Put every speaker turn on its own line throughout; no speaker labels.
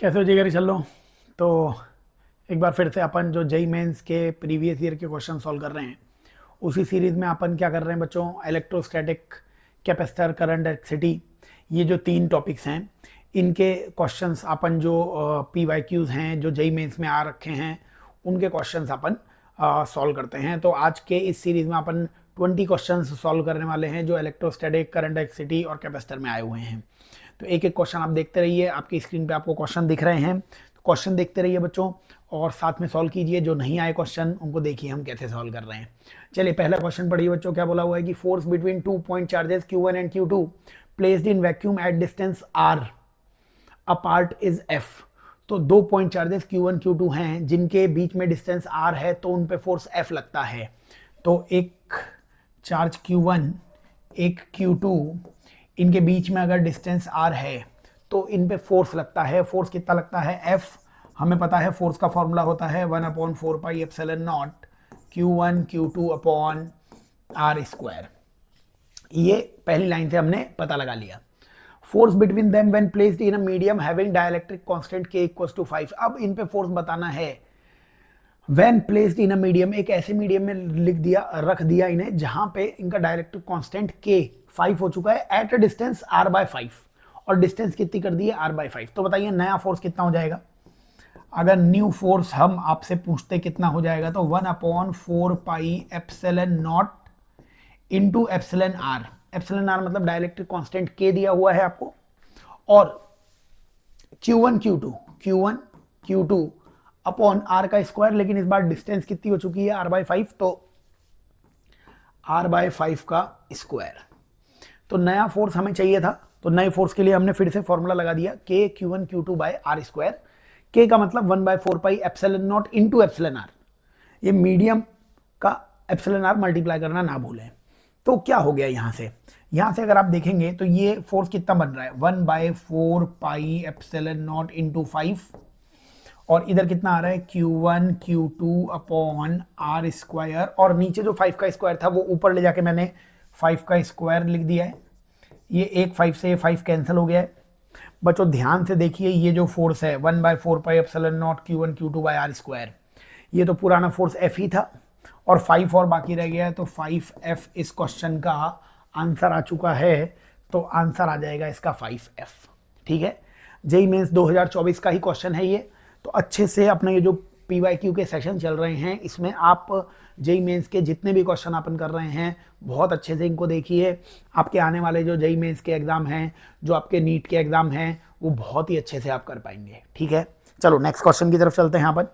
कैसे हो जिगर चल लो। तो एक बार फिर से अपन जो जेई मेंस के प्रीवियस ईयर के क्वेश्चन सॉल्व कर रहे हैं, उसी सीरीज में अपन क्या कर रहे हैं बच्चों, इलेक्ट्रोस्टैटिक, कैपेसिटर, करंट, इलेक्ट्रिसिटी, ये जो तीन टॉपिक्स हैं इनके क्वेश्चंस अपन जो पी वाई क्यूज हैं जो जेई मेंस में आ रखे हैं उनके क्वेश्चंस अपन सॉल्व करते हैं। तो आज के इस सीरीज में अपन 20 क्वेश्चंस सॉल्व करने वाले हैं जो इलेक्ट्रोस्टैटिक, करंट, इलेक्ट्रिसिटी और कैपेसिटर में आए हुए हैं। तो एक एक क्वेश्चन आप देखते रहिए, आपकी स्क्रीन पे आपको क्वेश्चन दिख रहे हैं, तो क्वेश्चन देखते रहिए बच्चों और साथ में सॉल्व कीजिए। जो नहीं आए क्वेश्चन उनको देखिए हम कैसे सॉल्व कर रहे हैं। चलिए पहला क्वेश्चन पढ़िए बच्चों, क्या बोला हुआ है कि force between 2 point charges Q1 and Q2 placed in vacuum at distance R apart is F। तो 2 पॉइंट चार्जेस Q1 Q2 हैं जिनके बीच में डिस्टेंस R है, तो उन पे फोर्स F लगता है। तो एक चार्ज Q1 एक Q2, इनके बीच में अगर डिस्टेंस R है तो इन पे फोर्स लगता है। फोर्स कितना लगता है? F। हमें पता है फोर्स का फॉर्मूला होता है 1/4πε0 Q1 Q2 upon R square. ये पहली लाइन से हमने पता लगा लिया। Force between them when placed in a medium having dielectric constant K = 5। अब इन पे फोर्स बताना है when placed in a medium, एक ऐसे मीडियम में लिख दिया, रख दिया इन्हें जहां पे इनका डाइलेक्ट्रिक कांस्टेंट K 5 हो चुका है एट अ डिस्टेंस R/5, और डिस्टेंस कितनी कर दी है? R/5। तो बताइए नया फोर्स कितना हो जाएगा? अगर न्यू फोर्स हम आपसे पूछते कितना हो जाएगा तो 1/4πε0 into epsilon R. Epsilon R मतलब डाइलेक्ट्रिक कांस्टेंट K दिया हुआ है आपको, और Q1 Q2 अपॉन R का स्क्वायर, लेकिन इस बार डिस्टेंस कितनी हो चुकी है? R/5, तो R/5 का स्क्वायर। तो नया फोर्स हमें चाहिए था, तो नए फोर्स के लिए हमने फिर से फॉर्मूला लगा दिया K Q1 Q2 by R square. K का मतलब 1/4πε0 इंटू एप्सिलन आर। ये मीडियम का एप्सिलन आर मल्टीप्लाई करना ना भूलें। तो क्या हो गया यहां से अगर आप देखेंगे तो ये फोर्स कितना बन रहा है? 1/4πε0 इंटू 5, और इधर कितना आ रहा है? Q1 Q2 upon R square, और नीचे जो 5 का स्क्वायर था वो ऊपर ले जाके मैंने 5 का स्क्वायर लिख दिया है। ये एक 5 से 5 कैंसिल हो गया है। बच्चों ध्यान से देखिए, ये जो फोर्स है 1/4πε0 Q1 Q2 by R square, ये तो पुराना फोर्स F ही था, और 5 और बाकी रह गया है, तो 5F इस क्वेश्चन का आंसर आ चुका है। तो आंसर आ जाएगा इसका 5F। ठीक है, जेई मेंस 2024 का ही क्वेश्चन है ये। तो अच्छे से अपने ये जो PYQ के सेशन चल रहे हैं इसमें आप जेई मेंस के जितने भी क्वेश्चन अपन कर रहे हैं बहुत अच्छे से इनको देखिए। आपके आने वाले जो जेई मेंस के एग्जाम हैं, जो आपके नीट के एग्जाम हैं, वो बहुत ही अच्छे से आप कर पाएंगे। ठीक है, चलो नेक्स्ट क्वेश्चन की तरफ चलते हैं अपन।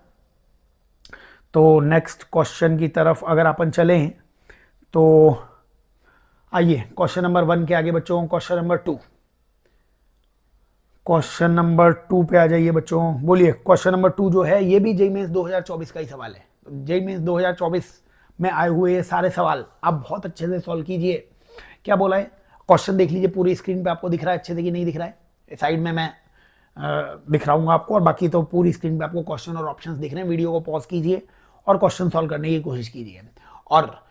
तो नेक्स्ट क्वेश्चन की तरफ अगर अपन चलें तो आइए क्वेश्चन नंबर 1 के आगे बच्चों क्वेश्चन नंबर 2 पे आ जाइए बच्चों। बोलिए क्वेश्चन नंबर 2 जो है ये भी जेई मेंस 2024 का ही सवाल है। जेई मेंस 2024 में आए हुए ये सारे सवाल आप बहुत अच्छे से सॉल्व कीजिए। क्या बोला है? क्वेश्चन देख लीजिए, पूरी स्क्रीन पे आपको दिख रहा है अच्छे से कि नहीं दिख रहा है? साइड में मैं दिखलाऊंगा आपको, और बाकी तो पूरी स्क्रीन पे आपको क्वेश्चन और ऑप्शंस दिख रहे हैं। वीडियो को पॉज कीजिए और क्वेश्चन सॉल्व करने की कोशिश कीजिए। और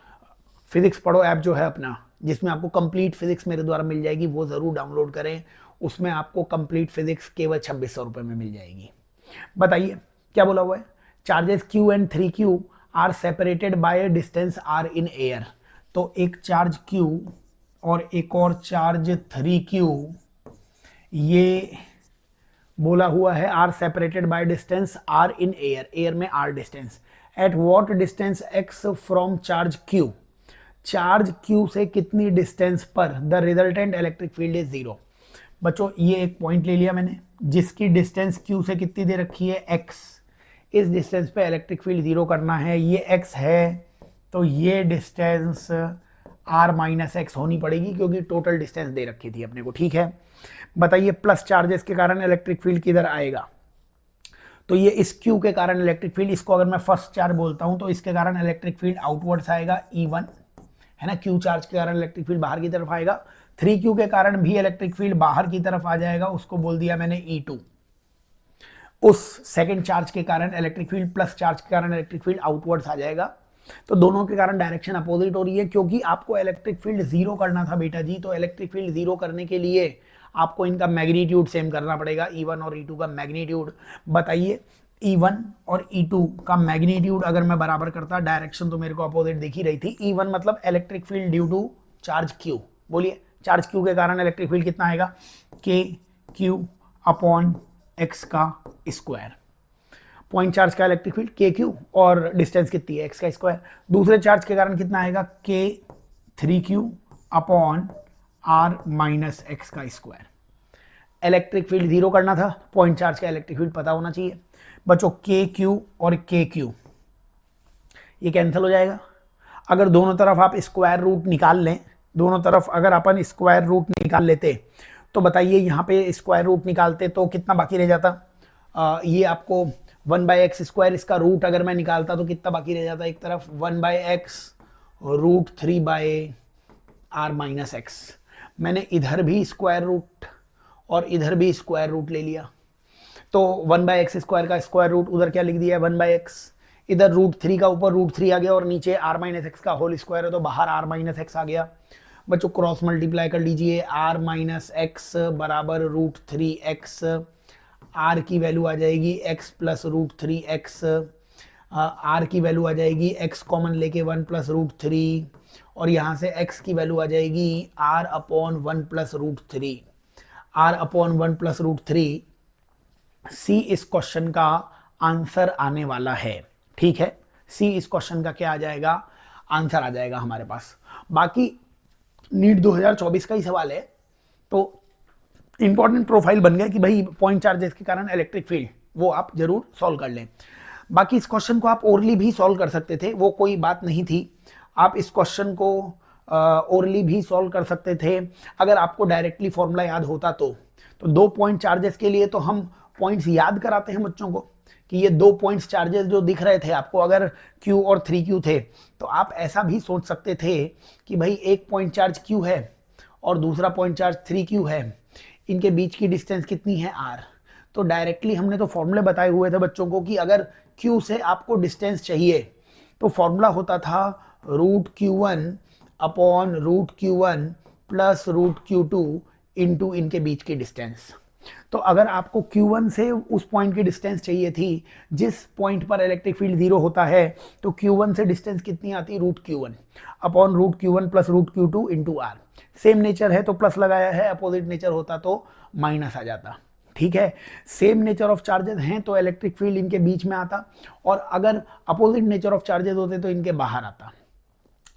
फिजिक्स पढ़ो ऐप जो है अपना, जिसमें आपको कंप्लीट फिजिक्स मेरे द्वारा मिल जाएगी, वो जरूर डाउनलोड करें। उसमें आपको कंप्लीट फिजिक्स केवल 2600 रुपये में मिल जाएगी। बताइए क्या बोला हुआ है? Charges Q and 3Q are separated by distance R in air. तो एक चार्ज Q और एक और चार्ज 3Q, ये बोला हुआ है are separated by distance R in air, air में R distance. At what distance X from charge Q, charge Q से कितनी डिस्टेंस पर the resultant electric field is 0। बच्चों ये एक पॉइंट ले लिया मैंने जिसकी डिस्टेंस Q से कितनी दे रखी है? X। इस डिस्टेंस पे इलेक्ट्रिक फील्ड 0 करना है, ये X है, तो ये डिस्टेंस R-X होनी पड़ेगी क्योंकि टोटल डिस्टेंस दे रखी थी अपने को। ठीक है, बताइए प्लस चार्जेस के कारण इलेक्ट्रिक फील्ड किधर आएगा? तो ये इस Q के कारण इलेक्ट्रिक फील्ड, इसको अगर मैं फर्स्ट चार्ज बोलता हूं तो इसके कारण इलेक्ट्रिक फील्ड आउटवर्ड्स आएगा E1, है ना। Q चार्ज के कारण इलेक्ट्रिक फील्ड बाहर की तरफ आएगा। 3Q के कारण भी इलेक्ट्रिक फील्ड बाहर की तरफ आ जाएगा, उसको बोल दिया मैंने E2। उस सेकंड चार्ज के कारण इलेक्ट्रिक फील्ड प्लस चार्ज के कारण इलेक्ट्रिक फील्ड आउटवर्ड्स आ जाएगा। तो दोनों के कारण डायरेक्शन अपोजिट हो रही है, क्योंकि आपको इलेक्ट्रिक फील्ड 0 करना था बेटा जी। तो इलेक्ट्रिक फील्ड 0 करने के लिए आपको इनका मैग्नीट्यूड सेम करना पड़ेगा, E1 और E2 का मैग्नीट्यूड। बताइए E1 और E2 का मैग्नीट्यूड अगर मैं बराबर करता, डायरेक्शन तो मेरे को अपोजिट दिख ही रही थी। E1 मतलब electric field due to charge Q, बोलिए चार्ज Q के कारण इलेक्ट्रिक फील्ड कितना आएगा, के क्यू अपॉन एक्स का स्क्वायर। पॉइंट चार्ज का इलेक्ट्रिक फील्ड के क्यू और डिस्टेंस कितनी है, एक्स का स्क्वायर। दूसरे चार्ज के कारण कितना आएगा, K 3Q upon R minus X का स्क्वायर। इलेक्ट्रिक फील्ड जीरो करना था, पॉइंट चार्ज का इलेक्ट्रिक फील्ड पता होना चाहिए बच्चों। के क्यू और के क्यू ये कैंसिल हो जाएगा। अगर दोनों तरफ आप स्क्वायर रूट निकाल लें, दोनों तरफ अगर अपन स्क्वायर रूट निकाल लेते तो बताइए यहाँ पे स्क्वायर रूट निकालते तो कितना बाकी रह जाता, ये आपको 1/x स्क्वायर, इसका रूट अगर मैं निकालता तो कितना बाकी रह जाता, एक तरफ 1/x root 3/r minus x. मैंने इधर भी स्क्वायर रूट और इधर भी स्क्वायर रूट ले लिया, तो 1/x स्क्वायर का स्क्वायर रूट उधर क्या लिख दिया है 1/x, इधर √3 का ऊपर √3 आ गया और नीचे r माइनस एक्स का होल स्क्वायर है तो बाहर r माइनस एक्स आ गया। बच्चों क्रॉस मल्टीप्लाई कर लीजिए, r माइनस एक्स बराबर √3x, r की वैल्यू आ जाएगी x प्लस √3x, r की वैल्यू आ जाएगी x कॉमन लेके 1 प्लस √3 और यहाँ से x की वैल्यू आ जाएगी r upon 1 plus √3, r upon 1 plus √3। सी इस क्वेश्चन का आंसर आने वाला है, ठीक है। सी इस क्वेश्चन का क्या आ जाएगा, आंसर आ जाएगा हमारे पास। बाकी नीट 2024 का ही सवाल है तो इंपॉर्टेंट प्रोफाइल बन गया कि भाई पॉइंट चार्जेस के कारण इलेक्ट्रिक फील्ड, वो आप जरूर सॉल्व कर लें। बाकी इस क्वेश्चन को आप ओरली भी सॉल्व कर सकते थे, वो कोई बात नहीं थी। आप इस क्वेश्चन को ओरली भी सॉल्व कर सकते थे अगर आपको डायरेक्टली फॉर्मूला याद होता तो। 2 पॉइंट चार्जेस के लिए तो हम पॉइंट्स याद कराते हैं बच्चों को कि ये 2 पॉइंट्स चार्जेस जो दिख रहे थे आपको, अगर Q और 3Q थे तो आप ऐसा भी सोच सकते थे कि भाई एक पॉइंट चार्ज Q है और दूसरा पॉइंट चार्ज 3Q है, इनके बीच की डिस्टेंस कितनी है r। तो डायरेक्टली हमने तो फॉर्मूले बताए हुए थे बच्चों को कि अगर Q से आपको डिस्टेंस चाहिए तो फॉर्मूला होता था √Q1 upon √Q1 plus √Q2 into इनके बीच की डिस्टेंस। तो अगर आपको Q1 से उस पॉइंट की डिस्टेंस चाहिए थी जिस पॉइंट पर इलेक्ट्रिक फील्ड जीरो होता है, तो Q1 से डिस्टेंस कितनी आती, √Q1 upon √Q1 plus √Q2 into R. Same nature है तो प्लस लगाया है, अपोजिट नेचर होता तो माइनस आ जाता, ठीक है। सेम नेचर ऑफ चार्जेस हैं तो इलेक्ट्रिक फील्ड इनके बीच में आता और अगर अपोजिट नेचर ऑफ चार्जेस होते तो इनके बाहर आता।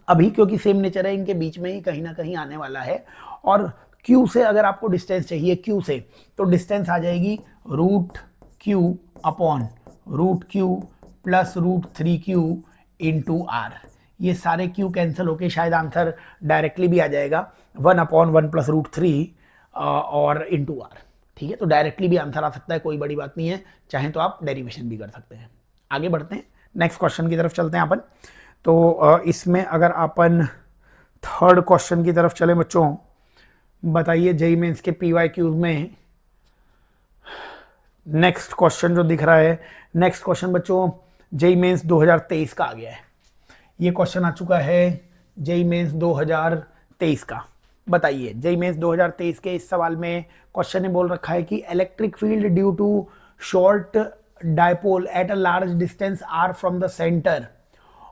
अभी क्योंकि सेम नेचर है, इनके बीच में ही कहीं ना कहीं आने वाला है। और Q से अगर आपको डिस्टेंस चाहिए Q से, तो डिस्टेंस आ जाएगी √Q upon √Q plus √3Q into R. ये सारे Q कैंसिल होके शायद आंसर डायरेक्टली भी आ जाएगा 1 अपॉन 1 प्लस √3 और इंटू आर, ठीक है। तो डायरेक्टली भी आंसर आ सकता है, कोई बड़ी बात नहीं है, चाहे तो आप डेरिवेशन भी कर सकते हैं। आगे बढ़ते हैं, नेक्स्ट क्वेश्चन की तरफ चलते हैं अपन। तो इसमें अगर अपन थर्ड क्वेश्चन की तरफ चले बच्चों, बताइए जेईई मेंस के PYQs में नेक्स्ट क्वेश्चन जो दिख रहा है, नेक्स्ट क्वेश्चन बच्चों जेईई मेंस 2023 का आ गया है। ये क्वेश्चन आ चुका है जेईई मेंस 2023 का। बताइए जेईई मेंस 2023 के इस सवाल में क्वेश्चन ने बोल रखा है कि electric field due to short dipole at a large distance R from the centre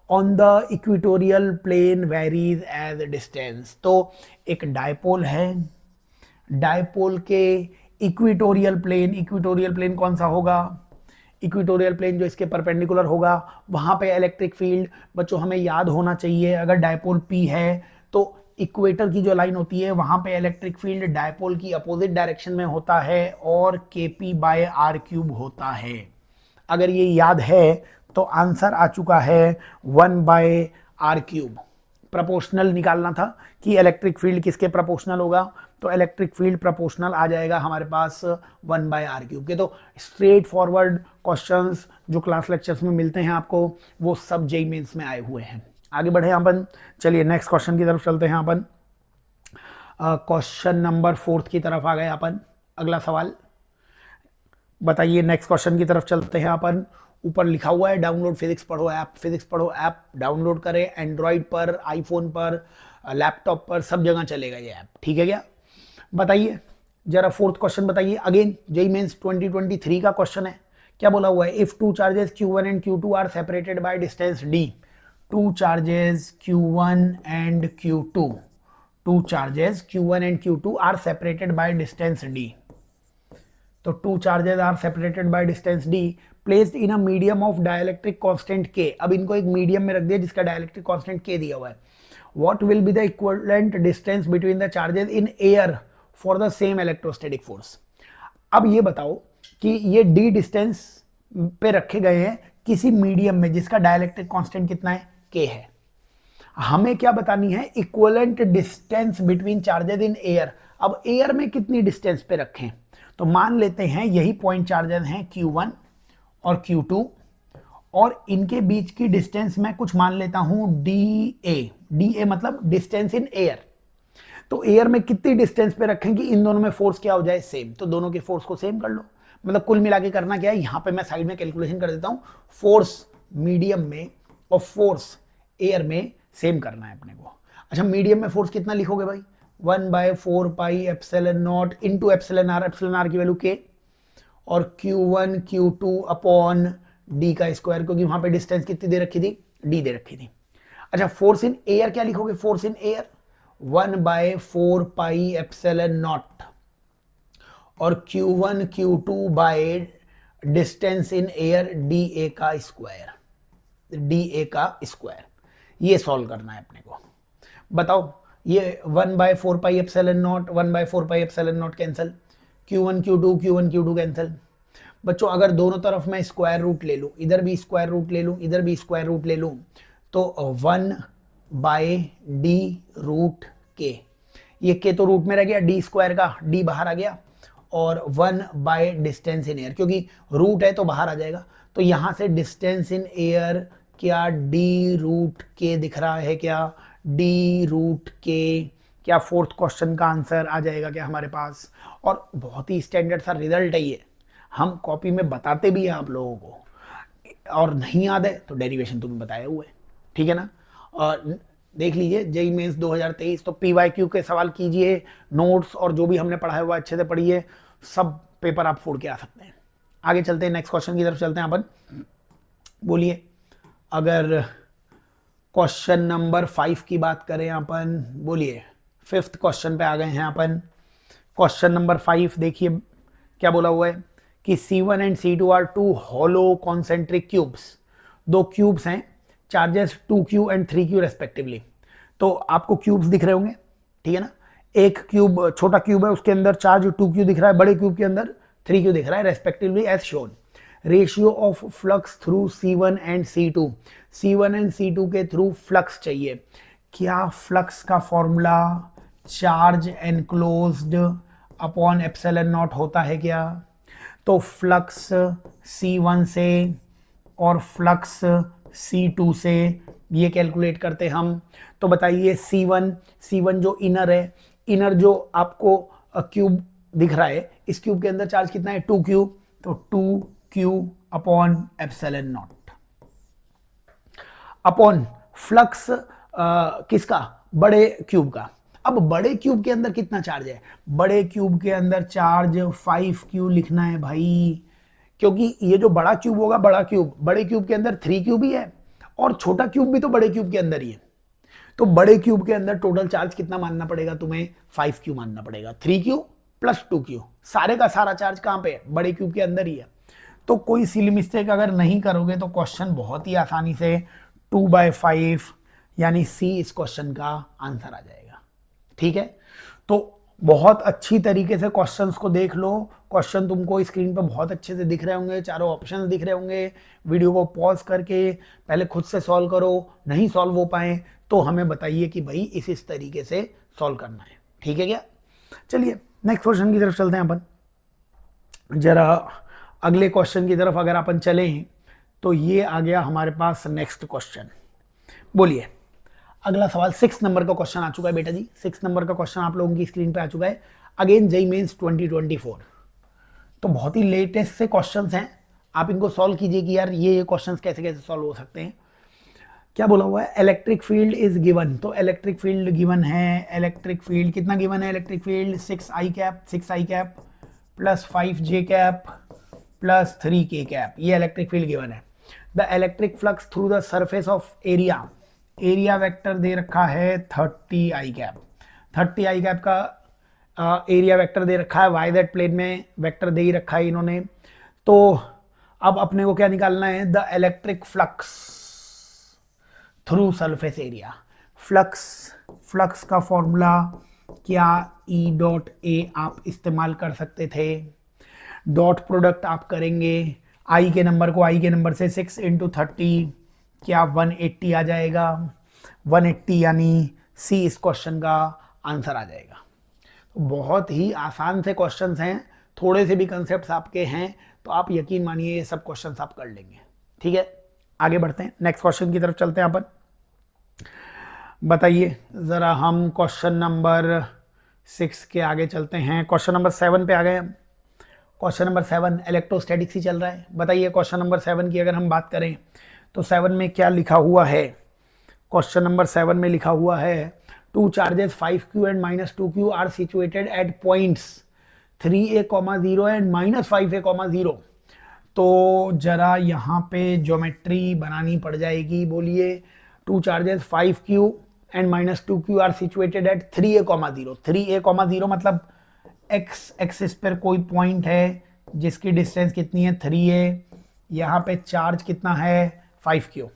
on the equatorial plane varies as distance. तो एक डायपोल है, डायपोल के इक्वेटोरियल प्लेन कौन सा होगा, इक्वेटोरियल प्लेन जो इसके परपेंडिकुलर होगा, वहां पे इलेक्ट्रिक फील्ड बच्चों हमें याद होना चाहिए। अगर डायपोल P है तो इक्वेटर की जो लाइन होती है वहां पे इलेक्ट्रिक फील्ड डायपोल की अपोजिट डायरेक्शन में होता है और KP/r³ होता है। अगर ये याद है तो आंसर आ चुका है 1/r³। प्रोपोर्शनल निकालना था कि इलेक्ट्रिक फील्ड किसके प्रोपोर्शनल होगा, तो इलेक्ट्रिक फील्ड प्रोपोर्शनल आ जाएगा हमारे पास 1/r³ के। तो स्ट्रेट फॉरवर्ड क्वेश्चंस जो क्लास लेक्चर्स में मिलते हैं आपको, वो सब जेईई मेंस में आए हुए हैं। आगे बढ़े अपन, चलिए नेक्स्ट क्वेश्चन की तरफ चलते हैं अपन। क्वेश्चन नंबर 4 की तरफ आ गए अपन। अगला सवाल बताइए, नेक्स्ट क्वेश्चन की तरफ चलते हैं अपन। ऊपर लिखा हुआ है डाउनलोड फिजिक्स पढ़ो ऐप, फिजिक्स पढ़ो ऐप डाउनलोड करें, एंड्रॉइड पर, आईफोन पर, लैपटॉप पर, सब जगह चलेगा ये ऐप, ठीक है क्या। बताइए जरा फोर्थ क्वेश्चन बताइए, अगेन जेई मेंस 2023 का क्वेश्चन है। क्या बोला हुआ है? If two charges Q1 and Q2 are separated by distance D, two charges Q1 and Q2, two charges Q1 and Q2 are separated by distance D, तो two charges are separated by distance D, placed in a medium of dielectric constant K। अब इनको एक medium में रख दिया जिसका dielectric constant K दिया हुआ है। What will be the equivalent distance between the charges in air for the same electrostatic force. अब ये बताओ कि ये D डिस्टेंस पे रखे गए हैं किसी मीडियम में जिसका डाइलेक्ट्रिक कांस्टेंट कितना है? K है। हमें क्या बतानी है? Equivalent distance between charges in air. अब एयर में कितनी डिस्टेंस पे रखें? तो मान लेते हैं यही पॉइंट चार्जेस हैं Q1 और Q2, और इनके बीच की डिस्टेंस मैं कुछ मान लेता हूं DA मतलब डिस्टेंस इन एयर। तो एयर में कितनी डिस्टेंस पे रखें कि इन दोनों में फोर्स क्या हो जाए? सेम। तो दोनों के फोर्स को सेम कर लो। मतलब कुल मिला के करना क्या है, यहां पे मैं साइड में कैलकुलेशन कर देता हूं, फोर्स मीडियम में और फोर्स एयर में सेम करना है अपने को। अच्छा, मीडियम में फोर्स कितना लिखोगे भाई? 1/4 pi epsilon naught into epsilon R की वैल्यू K, और Q1 Q2 अपॉन D का स्क्वायर, क्योंकि वहां पे डिस्टेंस कितनी दे रखी थी? D दे रखी थी। अच्छा, फोर्स इन एयर क्या लिखोगे? Force in air 1/4 pi epsilon not, और Q1 Q2 by distance in air DA का स्क्वायर, DA का स्क्वायर। ये सॉल्व करना है अपने को। बताओ, ये 1/4 pi epsilon not, 1/4 pi epsilon not cancel, Q1 Q2 cancel. बच्चों अगर दोनों तरफ मैं स्क्वायर रूट ले लूं, इधर भी स्क्वायर रूट ले लूं, इधर भी स्क्वायर रूट ले लूं, तो 1/D√K। ये K तो रूट में रह गया, D स्क्वायर का D बाहर आ गया, और 1 डिस्टेंस इन एयर, क्योंकि रूट है तो बाहर आ जाएगा। तो यहां से डिस्टेंस इन एयर क्या D√K दिख रहा है? क्या D√K? क्या फोर्थ क्वेश्चन का आंसर आ जाएगा क्या हमारे पास? और बहुत ही स्टैंडर्ड सा रिजल्ट है ये, हम कॉपी में बताते भी हैं आप लोगों को, और नहीं याद है तो डेरिवेशन तुम्हें बताया हुआ है, ठीक है ना। और देख लीजिए जेईई मेंस 2023, तो PYQ के सवाल कीजिए, नोट्स और जो भी हमने पढ़ाया हुआ अच्छे से पढ़िए, सब पेपर आप फोड़ के आ सकते हैं। आगे चलते हैं, नेक्स्ट क्वेश्चन की तरफ चलते हैं अपन। बोलिए, अगर क्वेश्चन नंबर 5 की बात करें अपन, बोलिए, 5th क्वेश्चन पे आ गए हैं अपन। क्वेश्चन नंबर 5 देखिए क्या बोला हुआ है कि C1 and C2 are two hollow concentric cubes. दो क्यूब्स हैं, charges 2Q and 3Q respectively. तो आपको क्यूब्स दिख रहे होंगे, ठीक है ना। एक क्यूब छोटा क्यूब है, उसके अंदर चार्ज 2Q दिख रहा है, बड़े क्यूब के अंदर 3Q दिख रहा है respectively as shown. Ratio of flux through C1 and C2, C1 and C2 के थ्रू फ्लक्स चाहिए। क्या फ्लक्स का formula charge enclosed upon epsilon naught होता है क्या? तो फ्लक्स C1 से और फ्लक्स C2 से ये कैलकुलेट करते हम। तो बताइए, C1 जो इनर है, इनर जो आपको क्यूब दिख रहा है, इस क्यूब के अंदर चार्ज कितना है? 2Q, तो 2Q upon epsilon not upon flux किसका? बड़े क्यूब का। अब बड़े क्यूब के अंदर कितना चार्ज है? बड़े क्यूब के अंदर चार्ज 5Q लिखना है भाई, क्योंकि ये जो बड़ा क्यूब होगा, बड़ा क्यूब, बड़े क्यूब के अंदर 3Q भी है, और छोटा क्यूब भी तो बड़े क्यूब के अंदर ही है। तो बड़े क्यूब के अंदर टोटल चार्ज कितना मानना पड़ेगा तुम्हें? 5Q मानना पड़ेगा। 3Q प्लस 2Q, सारे का सारा चार्ज कहां पे है? बड़े क्यूब के अंदर ही है। तो कोई सिली मिस्टेक अगर नहीं करोगे तो क्वेश्चन बहुत ही आसानी से 2/5 यानी C इस क्वेश्चन का आंसर आ जाएगा, ठीक है। तो बहुत अच्छी तरीके से क्वेश्चंस को देख लो। क्वेश्चन तुमको स्क्रीन पर बहुत अच्छे से दिख रहे होंगे, चारों ऑप्शंस दिख रहे होंगे। वीडियो को पॉज करके पहले खुद से सॉल्व करो, नहीं सॉल्व हो पाए तो हमें बताइए कि भाई इस तरीके से सॉल्व करना है, ठीक है क्या। चलिए नेक्स्ट क्वेश्चन की तरफ चलते हैं अपन। जरा अगले क्वेश्चन की तरफ अगर अपन चले हैं तो ये आ गया हमारे पास नेक्स्ट क्वेश्चन। बोलिए, अगला सवाल 6 नंबर का क्वेश्चन आ चुका है बेटा जी। 6 नंबर का क्वेश्चन आप लोगों की स्क्रीन पे आ चुका है। अगेन जेईई मेंस 2024, तो बहुत ही लेटेस्ट से क्वेश्चंस हैं, आप इनको सॉल्व कीजिए कि यार ये क्वेश्चंस कैसे कैसे सॉल्व हो सकते हैं। क्या बोला हुआ है, इलेक्ट्रिक फील्ड इज गिवन, तो इलेक्ट्रिक फील्ड गिवन है, इलेक्ट्रिक फील्ड कितना गिवन है, electric field 6 i plus 5j plus 3k cap, ये इलेक्ट्रिक फील्ड गिवन है। The electric flux through the surface of area, area vector दे रखा है 30i cap, 30i cap का area vector दे रखा है, वाई जेड प्लेन में वेक्टर दे ही रखा है इन्होंने। तो अब अपने को क्या निकालना है, the electric flux through surface area. Flux का फॉर्मूला क्या, E डॉट ए आप इस्तेमाल कर सकते थे, डॉट प्रोडक्ट आप करेंगे, I के नंबर को I के नंबर से 6 इंटू 30 क्या 180 आ जाएगा, 180 यानी C इस क्वेश्चन का आंसर आ जाएगा। तो बहुत ही आसान से क्वेश्चंस हैं, थोड़े से भी कंसेप्ट्स आपके हैं तो आप यकीन मानिए ये सब क्वेश्चंस आप कर लेंगे। ठीक है, आगे बढ़ते हैं, नेक्स्ट क्वेश्चन की तरफ चलते हैं अपन। बताइए ज़रा, हम क्वेश्चन नंबर 6 के आगे चलते हैं, क्वेश्चन नंबर 7 पे आ गए हम। क्वेश्चन नंबर 7 इलेक्ट्रोस्टैटिक्स ही चल रहा है। बताइए क्वेश्चन नंबर 7 की अगर हम बात करें तो 7 में क्या लिखा हुआ है, क्वेश्चन नंबर 7 में लिखा हुआ है two charges 5q and -2q are situated at points 3a,0 and -5a,0। तो जरा यहाँ पे ज्योमेट्री बनानी पड़ जाएगी। बोलिए, two charges 5q and -2q are situated at 3a,0, 3a,0 मतलब x एक्सिस पर कोई पॉइंट है जिसकी डिस्टेंस कितनी है 3a, यहाँ पे चार्ज कितना है 5q,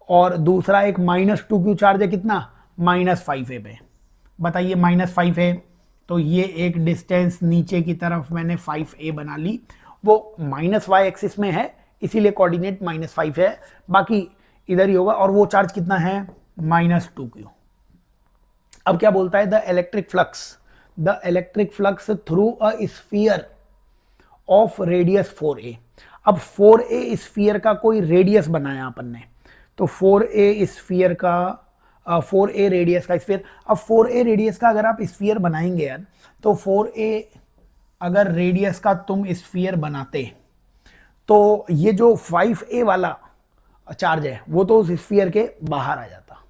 और दूसरा एक -2q चार्ज है कितना -5a पे। बताइए -5a, तो ये एक डिस्टेंस नीचे की तरफ मैंने 5a बना ली, वो -y एक्सिस में है इसीलिए कोऑर्डिनेट -5 है, बाकी इधर ही होगा, और वो चार्ज कितना है -2q। अब क्या बोलता है, the electric flux through a sphere of radius 4a। अब 4a स्फीयर का कोई रेडियस बनाया अपन ने, तो 4a स्फीयर का 4a रेडियस का स्फीयर। अब 4a रेडियस का अगर आप स्फीयर बनाएंगे यार, तो 4a अगर रेडियस का तुम स्फीयर बनाते तो ये जो 5a वाला चार्ज है वो तो उस स्फीयर के बाहर आ जाता,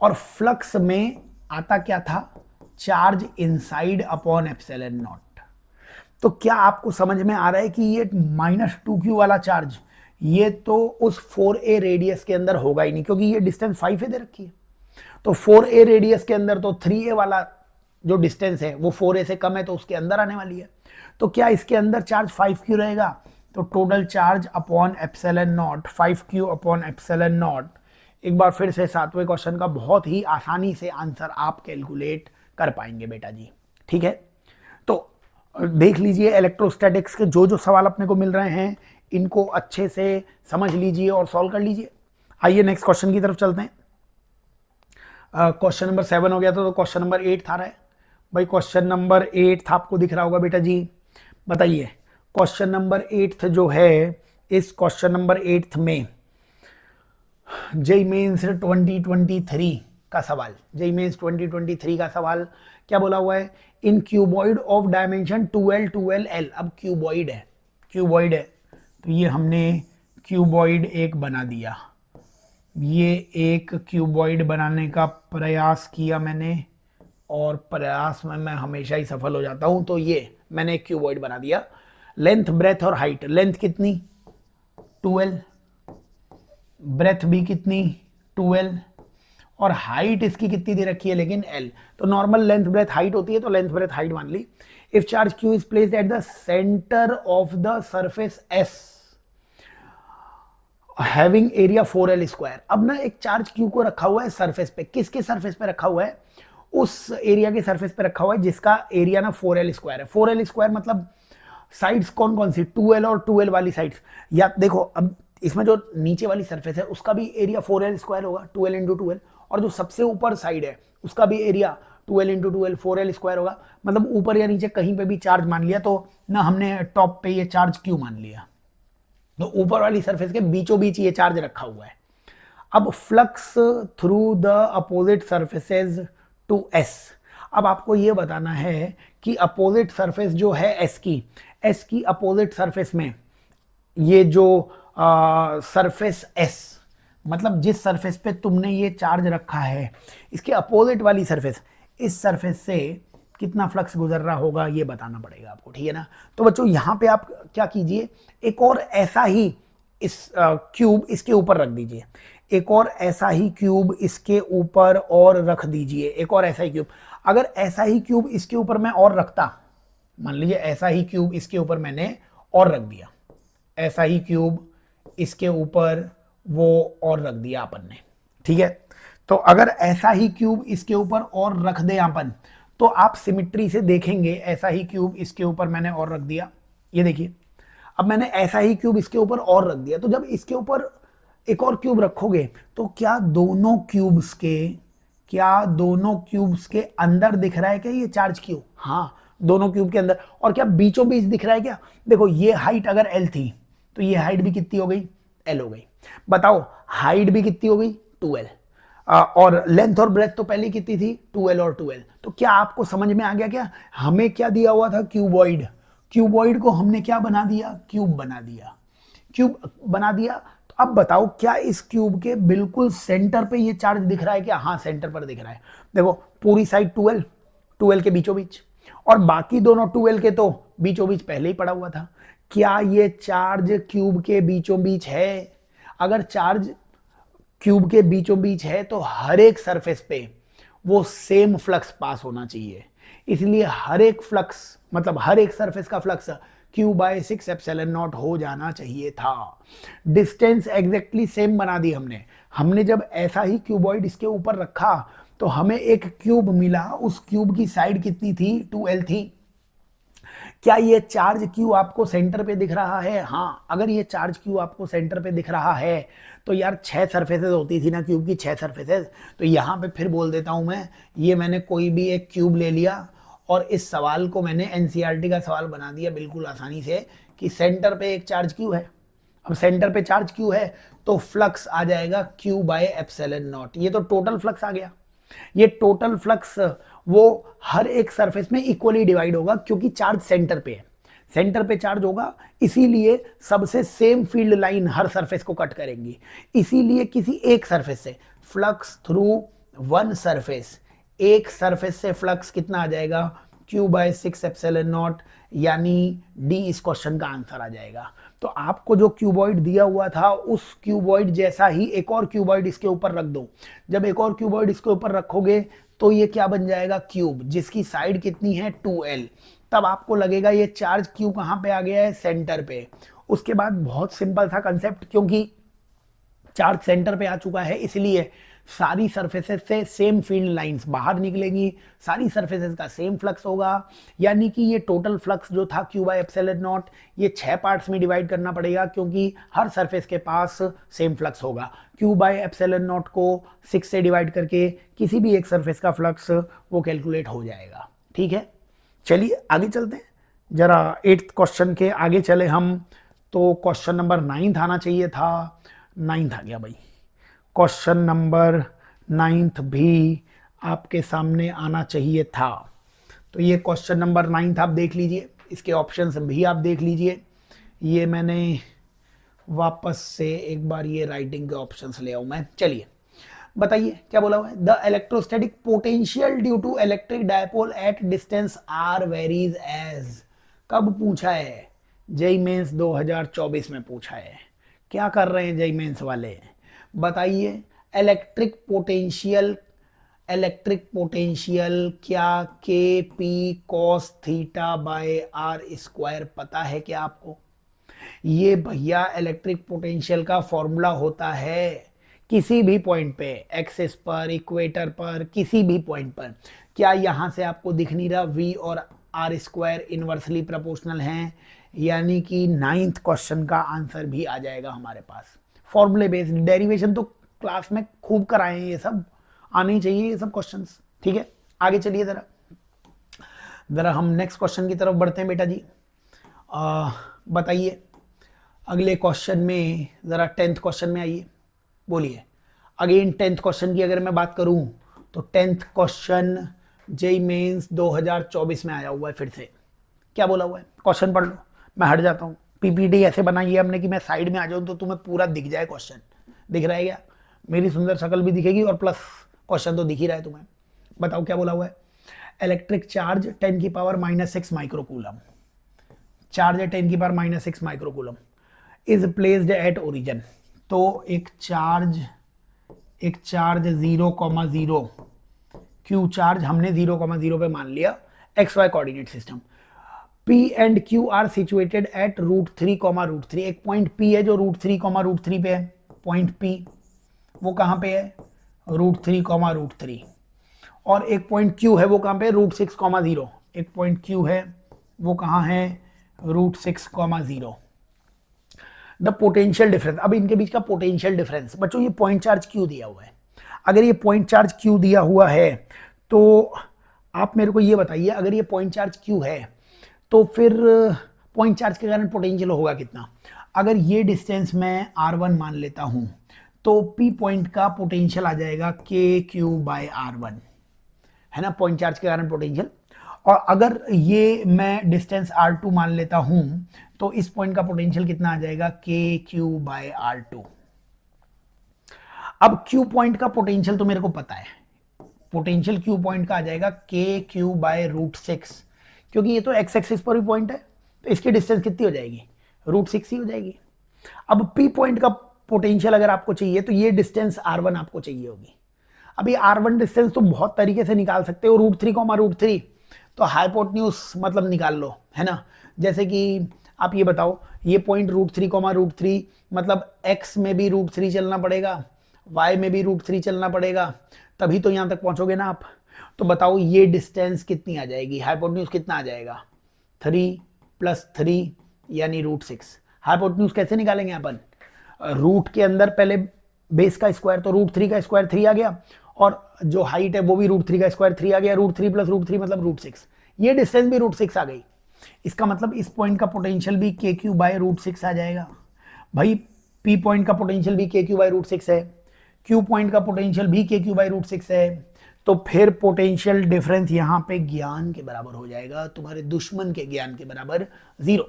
और फ्लक्स में आता क्या था, charge inside upon epsilon not. तो क्या आपको समझ में आ रहा है कि ये -2q वाला चार्ज ये तो उस 4a रेडियस के अंदर होगा ही नहीं, क्योंकि ये डिस्टेंस 5a दे रखी है। तो 4a रेडियस के अंदर तो 3a वाला जो डिस्टेंस है वो 4a से कम है, तो उसके अंदर आने वाली है। तो क्या इसके अंदर चार्ज 5q रहेगा, तो total charge upon epsilon not 5q upon epsilon not. एक बार फिर से 7वें क्वेश्चन का बहुत ही आसानी से आंसर आप कैलकुलेट कर पाएंगे बेटा जी। ठीक है, तो देख लीजिए इलेक्ट्रोस्टैटिक्स के जो जो सवाल अपने को मिल रहे हैं इनको अच्छे से समझ लीजिए और सॉल्व कर लीजिए। आइए नेक्स्ट क्वेश्चन की तरफ चलते हैं। क्वेश्चन नंबर 7 हो गया था, तो क्वेश्चन नंबर 8 था रहा है भाई। क्वेश्चन नंबर 8 आपको दिख रहा होगा बेटा जी। बताइए क्वेश्चन नंबर 8 जो है, इस क्वेश्चन नंबर 8 में जेईई मेंस 2023 का सवाल, जेईई मेंस 2023 का सवाल क्या बोला हुआ है, इन cuboid of dimension 2l 12l। अब क्यूबॉइड है तो ये हमने क्यूबॉइड एक बना दिया, ये एक क्यूबॉइड बनाने का प्रयास किया मैंने, और प्रयास में मैं हमेशा ही सफल हो जाता हूं। तो ये मैंने एक क्यूबॉइड बना दिया, लेंथ ब्रेथ और हाइट, लेंथ कितनी 12, ब्रेथ भी कितनी 12, और हाइट इसकी कितनी दे रखी है लेकिन L। तो नॉर्मल लेंथ ब्रेथ हाइट होती है, तो लेंथ ब्रेथ हाइट मान ली। If charge Q is placed at the centre of the surface S having area 4l square. अब ना एक चार्ज Q को रखा हुआ है सरफेस पे, किसके सरफेस पे रखा हुआ है, उस एरिया के सरफेस पे रखा हुआ है जिसका एरिया ना 4l स्क्वायर है। 4l स्क्वायर मतलब साइड्स कौन कौन सी, 2l और 2l वाली साइड्स। या देखो अब इसमें जो नीचे वाली सरफेस है उसका भी एरिया 4l स्क्वायर होगा, 2l इंटू 2l, और जो सबसे ऊपर साइड है उसका भी area 2l into 2l 4l square होगा। मतलब ऊपर या नीचे कहीं पे भी चार्ज मान लिया तो ना हमने टॉप पे ये चार्ज Q मान लिया, तो ऊपर वाली सरफेस के बीचों बीच ये चार्ज रखा हुआ है। अब flux through the opposite surfaces to S। अब आपको ये बताना है कि अपोजिट सरफेस जो है S की अपोजिट सरफेस में ये जो सरफेस S मतलब जिस सरफेस पे तुमने ये चार्ज रखा है इसके अपोजिट वाली सरफेस, इस सरफेस से कितना फ्लक्स गुजर रहा होगा ये बताना पड़ेगा आपको, ठीक है ना। तो बच्चों यहाँ पे आप क्या कीजिए, एक और ऐसा ही इस क्यूब इसके ऊपर रख दीजिए, एक और ऐसा ही क्यूब इसके ऊपर और रख दीजिए, एक और ऐसा ही क्यूब। अगर ऐसा ही क्यूब इसके ऊपर मैं और रखता, मान लीजिए ऐसा ही क्यूब इसके ऊपर मैंने और रख दिया, ऐसा ही क्यूब इसके ऊपर वो और रख दिया अपन ने, ठीक है। तो अगर ऐसा ही क्यूब इसके ऊपर और रख दे अपन, तो आप सिमिट्री से देखेंगे, ऐसा ही क्यूब इसके ऊपर मैंने और रख दिया, ये देखिए अब मैंने ऐसा ही क्यूब इसके ऊपर और रख दिया, तो जब इसके ऊपर एक और क्यूब रखोगे तो क्या दोनों क्यूब्स के अंदर दिख रहा है क्या ये चार्ज क्यूब? हाँ, दोनों क्यूब के अंदर। और क्या बीचों बीच दिख रहा है क्या? देखो ये हाइट अगर एल थी तो ये हाइट भी कितनी हो गई? एल हो गई। बताओ हाइट भी कितनी हो गई? 2l। और लेंथ और ब्रेथ तो पहले कितनी थी? 2l और 2l। तो क्या आपको समझ में आ गया? क्या हमें क्या दिया हुआ था? क्यूबॉइड। क्यूबॉइड को हमने क्या बना दिया? क्यूब बना दिया। क्यूब बना दिया। तो अब बताओ क्या इस क्यूब के बिल्कुल सेंटर पे ये चार्ज दिख रहा है क्या? हाँ, सेंटर पर दिख रहा है। देखो पूरी साइड 2l के बीचों बीच, और बाकी दोनों 2l के तो बीचों बीच पहले ही पड़ा हुआ था। क्या ये चार्ज क्यूब के बीचों बीच है? अगर चार्ज क्यूब के बीचों बीच है तो हर एक सरफेस पे वो सेम फ्लक्स पास होना चाहिए। इसलिए हर एक फ्लक्स मतलब हर एक सरफेस का फ्लक्स Q/6ε0 हो जाना चाहिए था। डिस्टेंस एग्जैक्टली सेम बना दी हमने जब ऐसा ही क्यूबॉइड इसके ऊपर रखा तो हमें एक क्यूब मिला, उस क्यूब की साइड कितनी थी? 2l थी। क्या ये चार्ज क्यू आपको सेंटर पे दिख रहा है? हाँ, अगर ये चार्ज क्यू आपको सेंटर पे दिख रहा है तो यार 6 सरफेसेस होती थी ना क्यूब की, 6 सरफेसेस। तो यहाँ पे फिर बोल देता हूँ मैं, ये मैंने कोई भी एक क्यूब ले लिया और इस सवाल को मैंने एनसीईआरटी का सवाल बना दिया बिल्कुल आसानी से कि सेंटर पे एक चार्ज क्यू है। अब सेंटर पे चार्ज क्यू है तो फ्लक्स आ जाएगा Q/ε0। ये तो टोटल फ्लक्स आ गया। ये टोटल फ्लक्स वो हर एक सरफेस में इक्वली डिवाइड होगा क्योंकि चार्ज सेंटर पे है, सेंटर पे चार्ज होगा, इसीलिए सबसे सेम फील्ड लाइन हर सरफेस को कट करेंगी। इसीलिए किसी एक सरफेस से फ्लक्स थ्रू वन सरफेस, एक सरफेस से फ्लक्स कितना आ जाएगा? Q/6ε0, यानी डी इस क्वेश्चन का आंसर आ जाएगा। तो आपको जो क्यूबॉइड दिया हुआ था उस क्यूबॉइड जैसा ही एक और क्यूबॉइड इसके ऊपर रख दो। जब एक और क्यूबॉइड इसके ऊपर रखोगे तो ये क्या बन जाएगा? क्यूब, जिसकी साइड कितनी है? 2l। तब आपको लगेगा ये चार्ज क्यू कहां पे आ गया है? सेंटर पे। उसके बाद बहुत सिंपल था कंसेप्ट, क्योंकि चार्ज सेंटर पे आ चुका है इसलिए सारी सरफेसेस से सेम फील्ड लाइंस बाहर निकलेंगी, सारी सरफेसेस का सेम फ्लक्स होगा। यानी कि ये टोटल फ्लक्स जो था Q/ε0 ये 6 पार्ट्स में डिवाइड करना पड़ेगा क्योंकि हर सरफेस के पास सेम फ्लक्स होगा। Q/ε0 को 6 से डिवाइड करके किसी भी एक सरफेस का फ्लक्स वो कैलकुलेट हो जाएगा। ठीक है, चलिए आगे चलते हैं जरा 8th क्वेश्चन के आगे चले हम। तो क्वेश्चन नंबर 9 आना चाहिए था, 9 आ गया भाई। क्वेश्चन नंबर 9 भी आपके सामने आना चाहिए था। तो ये क्वेश्चन नंबर 9 आप देख लीजिए, इसके ऑप्शंस भी आप देख लीजिए। ये मैंने वापस से एक बार ये राइटिंग के ऑप्शंस ले आऊं मैं। चलिए बताइए क्या बोला हुआ है? The electrostatic potential due to electric dipole at distance R varies as. कब पूछा है? जेई मेंस 2024 में पूछा है। क्या कर रहे हैं जेई मेंस वाले? बताइए। इलेक्ट्रिक पोटेंशियल क्या K P cos theta by R square पता है क्या आपको? ये भैया इलेक्ट्रिक पोटेंशियल का फॉर्मूला होता है किसी भी पॉइंट पे, एक्सिस पर, इक्वेटर पर, किसी भी पॉइंट पर। क्या यहां से आपको दिख नहीं रहा v और आर स्क्वायर इनवर्सली प्रोपोर्शनल हैं? यानी कि 9th क्वेश्चन का आंसर भी आ जाएगा हमारे पास। फॉर्मूले बेस्ड डेरिवेशन तो क्लास में खूब कराए हैं, ये सब आने चाहिए ये सब क्वेश्चंस। ठीक है, आगे चलिए जरा हम नेक्स्ट क्वेश्चन की तरफ बढ़ते हैं बेटा जी। बताइए अगले क्वेश्चन में, जरा 10th क्वेश्चन में आइए, बोलिए। अगेन 10th क्वेश्चन की अगर मैं बात करूं तो 10th क्वेश्चन जेई मेंस 2024 में आया हुआ है। फिर से क्या बोला हुआ है? क्वेश्चन पढ़ लो, मैं हट जाता हूं। पीपीटी ऐसे बनाई है हमने कि मैं साइड में आ जाऊं तो तुम्हें पूरा दिख जाए क्वेश्चन। दिख रहा है क्या? मेरी सुंदर शक्ल भी दिखेगी और प्लस क्वेश्चन तो दिख ही रहा है तुम्हें। बताओ क्या बोला हुआ है, इलेक्ट्रिक चार्ज 10 की पावर -6 माइक्रोकूलम, चार्ज है 10 की power -6 microcoulomb, is placed at origin. तो एक चार्ज 0,0 क्यू चार्ज हमने 0,0 पे मान लिया, X Y coordinate system. P and Q are situated at √3, √3। एक पॉइंट P है जो √3, √3 पे है। पॉइंट P वो कहाँ पे है, √3, √3। और एक पॉइंट Q है वो कहाँ पे है, √6, 0। एक पॉइंट Q है वो कहाँ है, √6, 0। द पोटेंशियल डिफरेंस, अब इनके बीच का पोटेंशियल डिफरेंस बच्चों, ये पॉइंट चार्ज क्यों दिया हुआ है। अगर ये पॉइंट चार्ज क्यों दिया हुआ है तो आप मेरे को ये बताइए, अगर ये पॉइंट चार्ज क्यों है तो फिर पॉइंट चार्ज के कारण पोटेंशियल होगा कितना। अगर ये डिस्टेंस मैं r1 मान लेता हूं तो P पॉइंट का पोटेंशियल आ जाएगा KQ/r1, है ना, पॉइंट चार्ज के कारण पोटेंशियल। और अगर ये मैं डिस्टेंस r2 मान लेता हूं तो इस पॉइंट का पोटेंशियल कितना आ जाएगा, KQ/r2। अब Q पॉइंट का पोटेंशियल तो मेरे को पता है, पोटेंशियल Q पॉइंट का आ जाएगा KQ/√6, क्योंकि ये तो x एक्सिस पर भी पॉइंट है तो इसकी डिस्टेंस कितनी हो जाएगी, √6 ही हो जाएगी। अब P पॉइंट का पोटेंशियल अगर आपको चाहिए तो ये डिस्टेंस r1 आपको चाहिए होगी। अब ये r1 डिस्टेंस तो बहुत तरीके से निकाल सकते हो, √3, √3 तो हाइपोटेन्यूज मतलब निकाल लो, है ना। जैसे कि आप ये बताओ, ये पॉइंट √3, √3 मतलब x में भी √3 चलना पड़ेगा, y में भी √3 चलना पड़ेगा, तभी तो यहां तक पहुंचोगे ना आप। तो बताओ ये डिस्टेंस कितनी आ जाएगी, हाइपोटेन्यूज कितना आ जाएगा, 3 + 3 यानी √6। हाइपोटेन्यूज कैसे निकालेंगे अपन, रूट के अंदर पहले बेस का स्क्वायर, तो √3 का स्क्वायर 3 आ गया, और जो हाइट है वो भी √3 का स्क्वायर 3 आ गया, √3 + √3 मतलब √6। ये डिस्टेंस भी √6 आ गई। इसका मतलब इस पॉइंट का पोटेंशियल भी KQ/√6 आ जाएगा। भाई P पॉइंट का पोटेंशियल भी KQ/√6 है, Q पॉइंट का पोटेंशियल भी KQ/√6 है, तो फिर पोटेंशियल डिफरेंस यहां पे ज्ञान के बराबर हो जाएगा, तुम्हारे दुश्मन के ज्ञान के बराबर 0।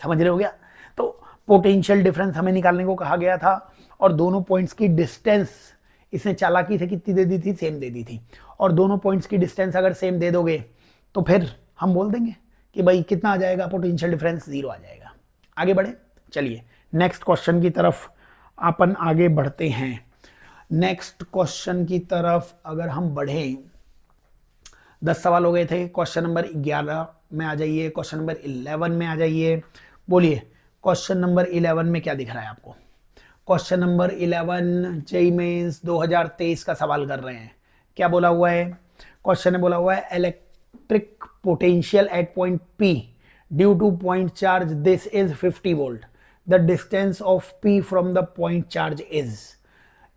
समझ रहे हो गया। तो पोटेंशियल डिफरेंस हमें निकालने को कहा गया था, और दोनों पॉइंट्स की डिस्टेंस इसने चालाकी से कितनी दे दी थी, सेम दे दी थी। और दोनों पॉइंट्स की डिस्टेंस अगर सेम दे दोगे तो फिर हम बोल देंगे कि भाई कितना आ जाएगा, पोटेंशियल डिफरेंस 0 आ जाएगा। आगे बढ़े, चलिए नेक्स्ट क्वेश्चन की तरफ अपन आगे बढ़ते हैं। नेक्स्ट क्वेश्चन की तरफ अगर हम बढ़े, 10 सवाल हो गए थे, क्वेश्चन नंबर 11 में आ जाइए, क्वेश्चन नंबर 11 में आ जाइए। बोलिए क्वेश्चन नंबर 11 में क्या दिख रहा है आपको। क्वेश्चन नंबर 11 जेईई मेंस 2023 का सवाल कर रहे हैं। क्या बोला हुआ है, क्वेश्चन में बोला हुआ है electric potential at point P due two point charge this is 50 volt, the distance of P from the point charge is.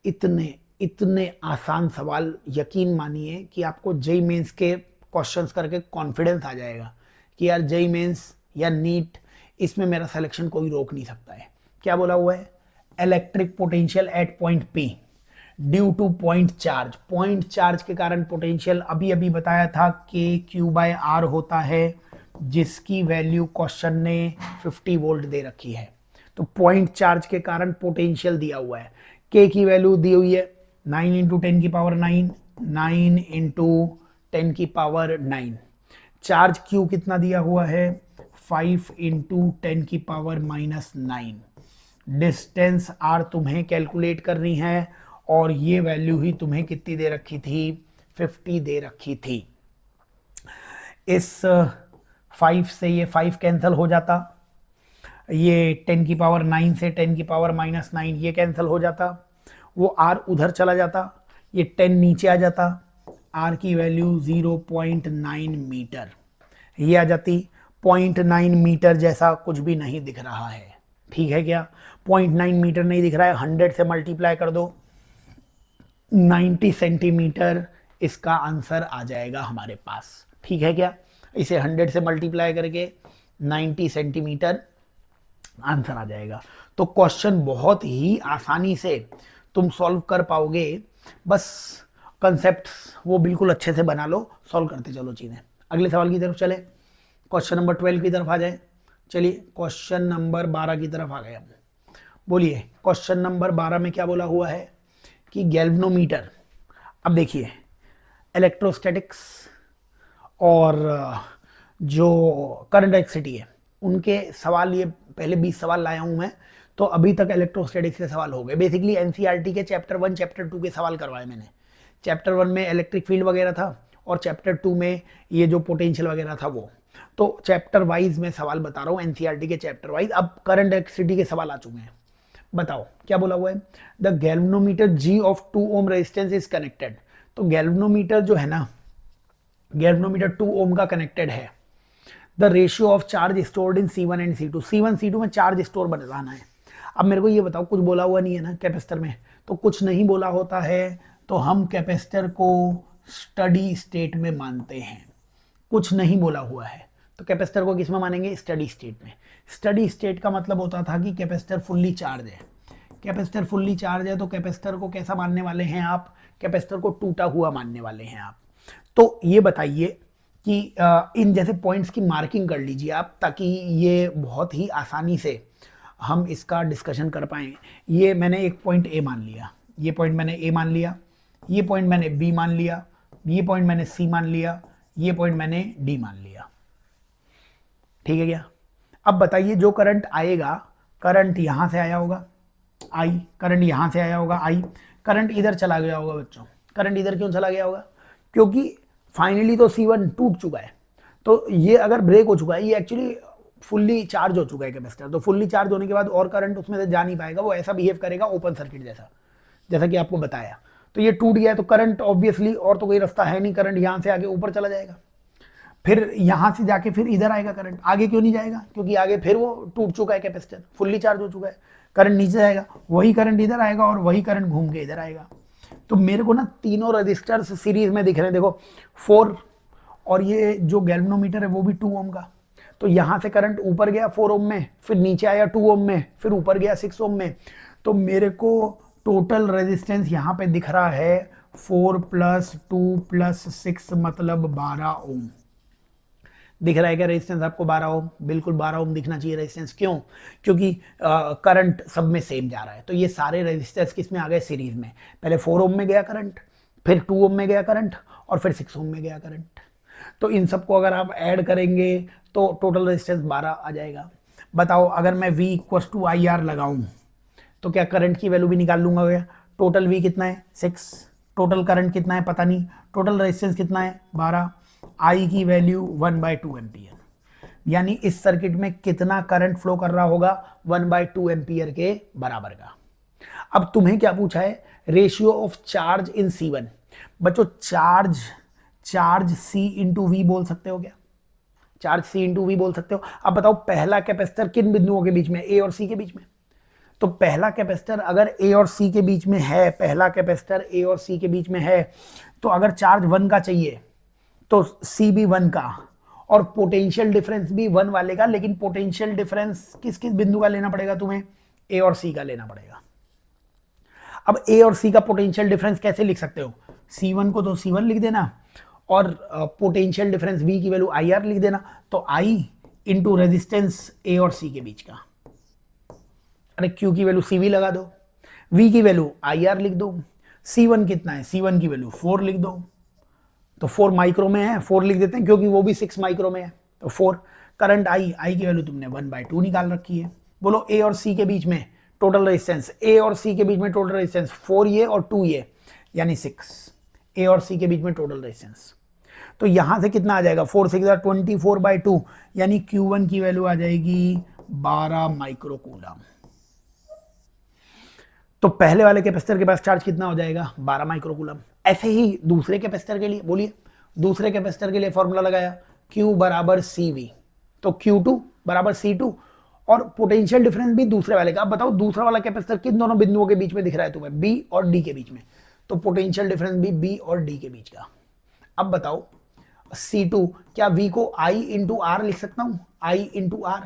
इतने आसान सवाल, यकीन मानिए कि आपको जेईई मेंस के क्वेश्चंस करके कॉन्फिडेंस आ जाएगा कि यार जेईई मेंस या नीट, इसमें मेरा सिलेक्शन कोई रोक नहीं सकता है। क्या बोला हुआ है, electric potential at point P due two point charge. Point charge के कारण पोटेंशियल अभी अभी बताया था KQ/R होता है, जिसकी वैल्यू क्वेश्चन ने 50 वोल्ट दे रखी है। तो पॉइंट चार्ज के कारण पोटेंशियल दिया हुआ है, K की वैल्यू दी हुई है 9 × 10 की पावर 9, 9 × 10 की पावर 9। चार्ज Q कितना दिया हुआ है, 5 × 10 की पावर -9। डिस्टेंस R तुम्हें कैलकुलेट करनी है, और ये वैल्यू ही तुम्हें कितनी दे रखी थी, 50 दे रखी थी। इस 5 से ये 5 कैंसिल हो जाता, ये 10 की पावर 9 से 10 की पावर -9 ये कैंसिल हो जाता, वो R उधर चला जाता, ये 10 नीचे आ जाता, R की वैल्यू 0.9 मीटर ये आ जाती। 0.9 मीटर जैसा कुछ भी नहीं दिख रहा है, ठीक है क्या, 0.9 मीटर नहीं दिख रहा है, 100 से मल्टीप्लाई कर दो, 90 सेंटीमीटर इसका आंसर आ जाएगा हमारे पास, ठीक है क्या। इसे 100 से मल्टीप्लाई करके 90 सेंटीमीटर आंसर आ जाएगा। तो क्वेश्चन बहुत ही आसानी से तुम सॉल्व कर पाओगे, बस कंसेप्ट वो बिल्कुल अच्छे से बना लो, सॉल्व करते चलो चीजें। अगले सवाल की तरफ चले, क्वेश्चन नंबर 12 की तरफ आ जाए। चलिए क्वेश्चन नंबर 12 की तरफ आ गए हम। बोलिए क्वेश्चन नंबर 12 में क्या बोला हुआ है कि गैल्वेनोमीटर, अब देखिए इलेक्ट्रोस्टैटिक्स और जो करंट इलेक्ट्रिसिटी है उनके सवाल, ये पहले 20 सवाल लाया हूं मैं, तो अभी तक इलेक्ट्रोस्टैटिक्स के सवाल हो गए। बेसिकली एनसीईआरटी के चैप्टर 1 चैप्टर 2 के सवाल करवाए मैंने। चैप्टर 1 में इलेक्ट्रिक फील्ड वगैरह था और चैप्टर 2 में ये जो पोटेंशियल वगैरह था वो। तो चैप्टर वाइज मैं सवाल बता रहा हूँ एनसीईआरटी के चैप्टर वाइज। अब करंट इलेक्ट्रिसिटी के सवाल आ चुके हैं। बताओ क्या बोला हुआ है, the galvanometer G of 2 ohm resistance is connected. तो गैल्वेनोमीटर जो है ना, गैल्वेनोमीटर 2 ओम का कनेक्टेड है। The ratio of charge stored in C1 and C2, C1 C2 में चार्ज स्टोर बनाना है। अब मेरे को ये बताओ, कुछ बोला हुआ नहीं है ना कैपेसिटर में, तो कुछ नहीं बोला होता है तो हम कैपेसिटर को स्टडी स्टेट में मानते हैं। कुछ नहीं बोला हुआ है तो कैपेसिटर को किस में मानेंगे, स्टडी स्टेट में। स्टडी स्टेट का मतलब होता था कि कैपेसिटर फुल्ली चार्ज है। कैपेसिटर फुल्ली चार्ज है तो कैपेसिटर को कैसा मानने वाले हैं आप, कैपेसिटर को टूटा हुआ मानने वाले हैं आप। तो ये बताइए कि इन जैसे पॉइंट्स की मार्किंग कर लीजिए आप, ताकि ये बहुत ही आसानी से हम इसका डिस्कशन कर पाएँ। ये मैंने एक पॉइंट ए मान लिया, ये पॉइंट मैंने ए मान लिया, ये पॉइंट मैंने बी मान लिया, ये पॉइंट मैंने सी मान लिया, ये पॉइंट मैंने डी मान लिया। ठीक है क्या? अब बताइए जो करंट आएगा, करंट यहां से आया होगा आई, करंट यहां से आया होगा आई, करंट इधर चला गया होगा बच्चों। करंट इधर क्यों चला गया होगा, क्योंकि फाइनली तो C1 टूट चुका है। तो ये अगर ब्रेक हो चुका है, ये एक्चुअली फुल्ली चार्ज हो चुका है कैपेसिटर, तो फुल्ली चार्ज होने के बाद और करंट उसमें से जा नहीं पाएगा, वो ऐसा बिहेव करेगा ओपन सर्किट जैसा, जैसा कि आपको बताया। तो ये टूट गया है तो करंट ऑब्वियसली, और तो कोई रास्ता है नहीं, करंट यहां से आगे ऊपर चला जाएगा, फिर यहां से जाके फिर इधर आएगा करंट। आगे क्यों नहीं जाएगा, क्योंकि आगे फिर वो टूट चुका है कैपेसिटर, फुल्ली चार्ज हो चुका है। करंट नीचे जाएगा, वही करंट इधर आएगा और वही करंट घूम के इधर आएगा। तो मेरे को ना तीनों रजिस्टर्स सीरीज में दिख रहे हैं, देखो 4, और ये जो गैल्वेनोमीटर है वो भी 2 ओम का। तो यहां से करंट ऊपर गया 4 ओम में, फिर नीचे आया 2 ओम में, फिर ऊपर गया 6 ओम में। तो मेरे को टोटल रेजिस्टेंस यहां पे दिख रहा है 4 + 2 + 6 मतलब 12 ओम दिख रहा है क्या रेजिस्टेंस आपको? 12 ओम, बिल्कुल 12 ओम दिखना चाहिए रेजिस्टेंस। क्यों? क्योंकि करंट सब में सेम जा रहा है। तो ये सारे रेजिस्टेंस किस में आ गए, सीरीज में। पहले 4 ओम में गया करंट, फिर 2 ओम में गया करंट, और फिर 6 ओम में गया करंट। तो इन सबको अगर आप ऐड करेंगे तो टोटल रेजिस्टेंस 12 आ जाएगा। बताओ अगर मैं V = IR लगाऊं तो क्या करंट की वैल्यू भी निकाल लूंगा क्या? टोटल V कितना है, 6, टोटल करंट कितना है पता नहीं, टोटल रेजिस्टेंस कितना है 12, I की वैल्यू 1/2 एम्पियर, यानी इस सर्किट में कितना करंट फ्लो कर रहा होगा, 1/2 एम्पियर के बराबर का। अब तुम्हें क्या पूछा है, ratio of charge in C1। बच्चों चार्ज C × V बोल सकते हो क्या? चार्ज C × V बोल सकते हो। अब बताओ पहला कैपेसिटर किन बिंदुओं के बीच में, A और C के बीच में। तो पहला कैपेसिटर अगर A और C के बीच में है, पहला कैपेसिटर A और C के बीच में है, तो अगर चार्ज 1 का चाहिए तो C भी 1 का, और पोटेंशियल डिफरेंस भी 1 वाले का। लेकिन पोटेंशियल डिफरेंस किस किस बिंदु का लेना पड़ेगा तुम्हें, A और C का लेना पड़ेगा। अब A और C का पोटेंशियल डिफरेंस कैसे लिख सकते हो, C1 को तो C1 लिख देना, और पोटेंशियल डिफरेंस V की वैल्यू IR लिख देना। तो I × रेजिस्टेंस A और C के बीच का, अरे Q की वैल्यू CV लगा दो, V की वैल्यू IR लिख दो, C1 कितना है, C1 की वैल्यू 4 लिख दो। तो 4 माइक्रो में है, 4 लिख देते हैं क्योंकि वो भी 6 माइक्रो में है। तो 4 करंट I की वैल्यू तुमने 1/2 निकाल रखी है। बोलो A और C के बीच में टोटल रेजिस्टेंस, A और C के बीच में टोटल रेजिस्टेंस 4 ये और 2 ये, यानी 6। A और C के बीच में टोटल रेजिस्टेंस, तो यहां से कितना आ जाएगा, 4 6 24/2, यानी Q1 की वैल्यू आ जाएगी 12 माइक्रो कूलम। तो पहले वाले कैपेसिटर के पास चार्ज कितना हो जाएगा, 12 माइक्रो कूलम। ऐसे ही दूसरे कैपेसिटर के लिए, बोलिए दूसरे कैपेसिटर के लिए फॉर्मूला लगाया, Q = CV, तो Q2 = C2, और पोटेंशियल डिफरेंस भी दूसरे वाले का। अब बताओ दूसरा वाला कैपेसिटर किन दोनों बिंदुओं के बीच में दिख रहा है तुम्हें, B और D के बीच में, तो पोटेंशियल डिफरेंस भी B और D के बीच का। अब बताओ C2, क्या V को I × R लिख सकता हूं, I × R।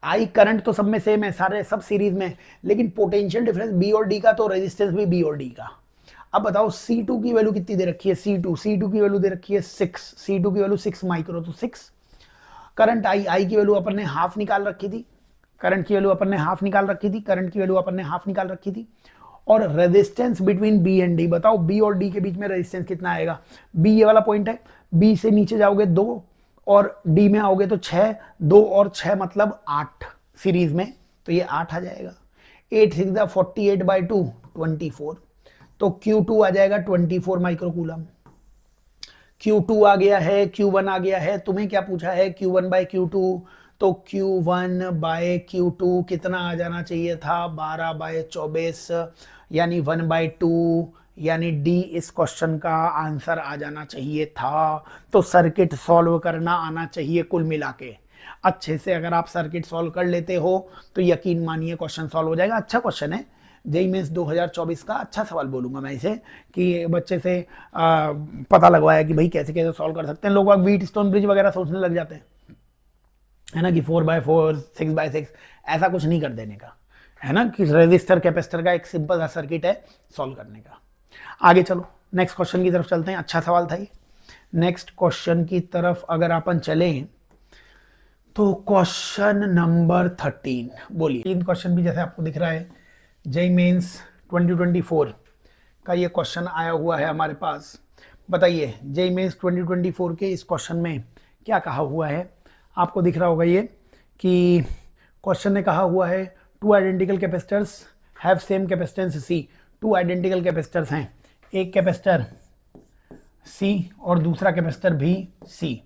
I करंट तो सब में सेम है, सारे सब सीरीज में, लेकिन पोटेंशियल डिफरेंस B और D का, तो रेजिस्टेंस भी B और D का। अब बताओ C2 की वैल्यू कितनी दे रखी है, C2 की वैल्यू दे रखी है 6, C2 की वैल्यू 6 माइक्रो, तो 6। करंट I की वैल्यू अपन ने हाफ निकाल रखी थी, करंट की वैल्यू अपन ने हाफ निकाल रखी थी, करंट की वैल्यू अपन ने हाफ निकाल रखी थी, और resistance between B and D, बताओ बी और डी के बीच में रेजिस्टेंस कितना आएगा। बी ये वाला पॉइंट है, बी से नीचे जाओगे 2 और डी में आओगे तो 6, 2 और 6 मतलब 8 सीरीज में, तो ये 8 आ जाएगा। 8 6 48/2 24, तो Q2 आ जाएगा 24 माइक्रोकूलम। Q2 आ गया है, Q1 आ गया है, तुम्हें क्या पूछा है Q1/Q2, तो Q1/Q2 कितना आ जाना चाहिए था 12/24, यानी 1/2, यानी डी इस क्वेश्चन का आंसर आ जाना चाहिए था। तो सर्किट सॉल्व करना आना चाहिए कुल मिला के अच्छे से। अगर आप सर्किट सॉल्व कर लेते हो तो यकीन मानिए क्वेश्चन सॉल्व हो जाएगा। अच्छा क्वेश्चन है, जेई मेंस 2024 का अच्छा सवाल बोलूंगा मैं इसे, कि बच्चे से पता लगवाया कि भाई कैसे कैसे सॉल्व कर सकते हैं। लोग व्हीट स्टोन ब्रिज वगैरह सोचने लग जाते हैं, है ना, कि 4/4 6/6 ऐसा कुछ नहीं कर देने का, है ना, कि रेजिस्टर कैपेसिटर का एक सिंपल सा सर्किट है सॉल्व करने का। आगे चलो नेक्स्ट क्वेश्चन की तरफ चलते हैं। अच्छा सवाल था ये। नेक्स्ट क्वेश्चन की तरफ अगर अपन चलें तो क्वेश्चन नंबर 13 बोलिए। तीन क्वेश्चन भी जैसे आपको दिख रहा है जेई मेंस 2024 का ये क्वेश्चन आया हुआ है हमारे पास। बताइए जेई मेंस 2024 के इस क्वेश्चन में क्या कहा हुआ है। आपको दिख रहा होगा ये कि क्वेश्चन ने कहा हुआ है 2 identical capacitors have same capacitance C. 2 identical capacitors हैं, एक कैपेसिटर सी और दूसरा कैपेसिटर भी सी।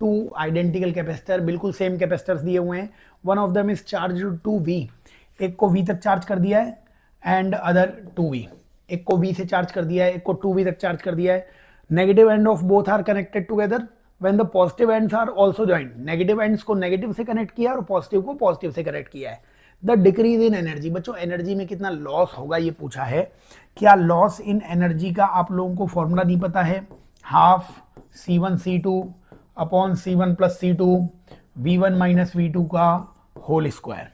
2 आइडेंटिकल कैपेसिटर, बिल्कुल सेम कैपेसिटर्स दिए हुए हैं। One of them is charge to V, एक को V तक चार्ज कर दिया है एंड अदर 2V, एक को V से चार्ज कर दिया है, एक को 2V तक चार्ज कर दिया है। Negative end of both are connected together when the positive ends are also joint. Negative ends को नेगेटिव से कनेक्ट किया और पॉजिटिव को पॉजिटिव से कनेक्ट किया है। द डिक्रीज इन एनर्जी, बच्चों एनर्जी में कितना लॉस होगा ये पूछा है। क्या लॉस इन एनर्जी का आप लोगों को फॉर्मूला नहीं पता है? Half C1 C2 upon C1 plus C2 V1 minus V2 का होल स्क्वायर।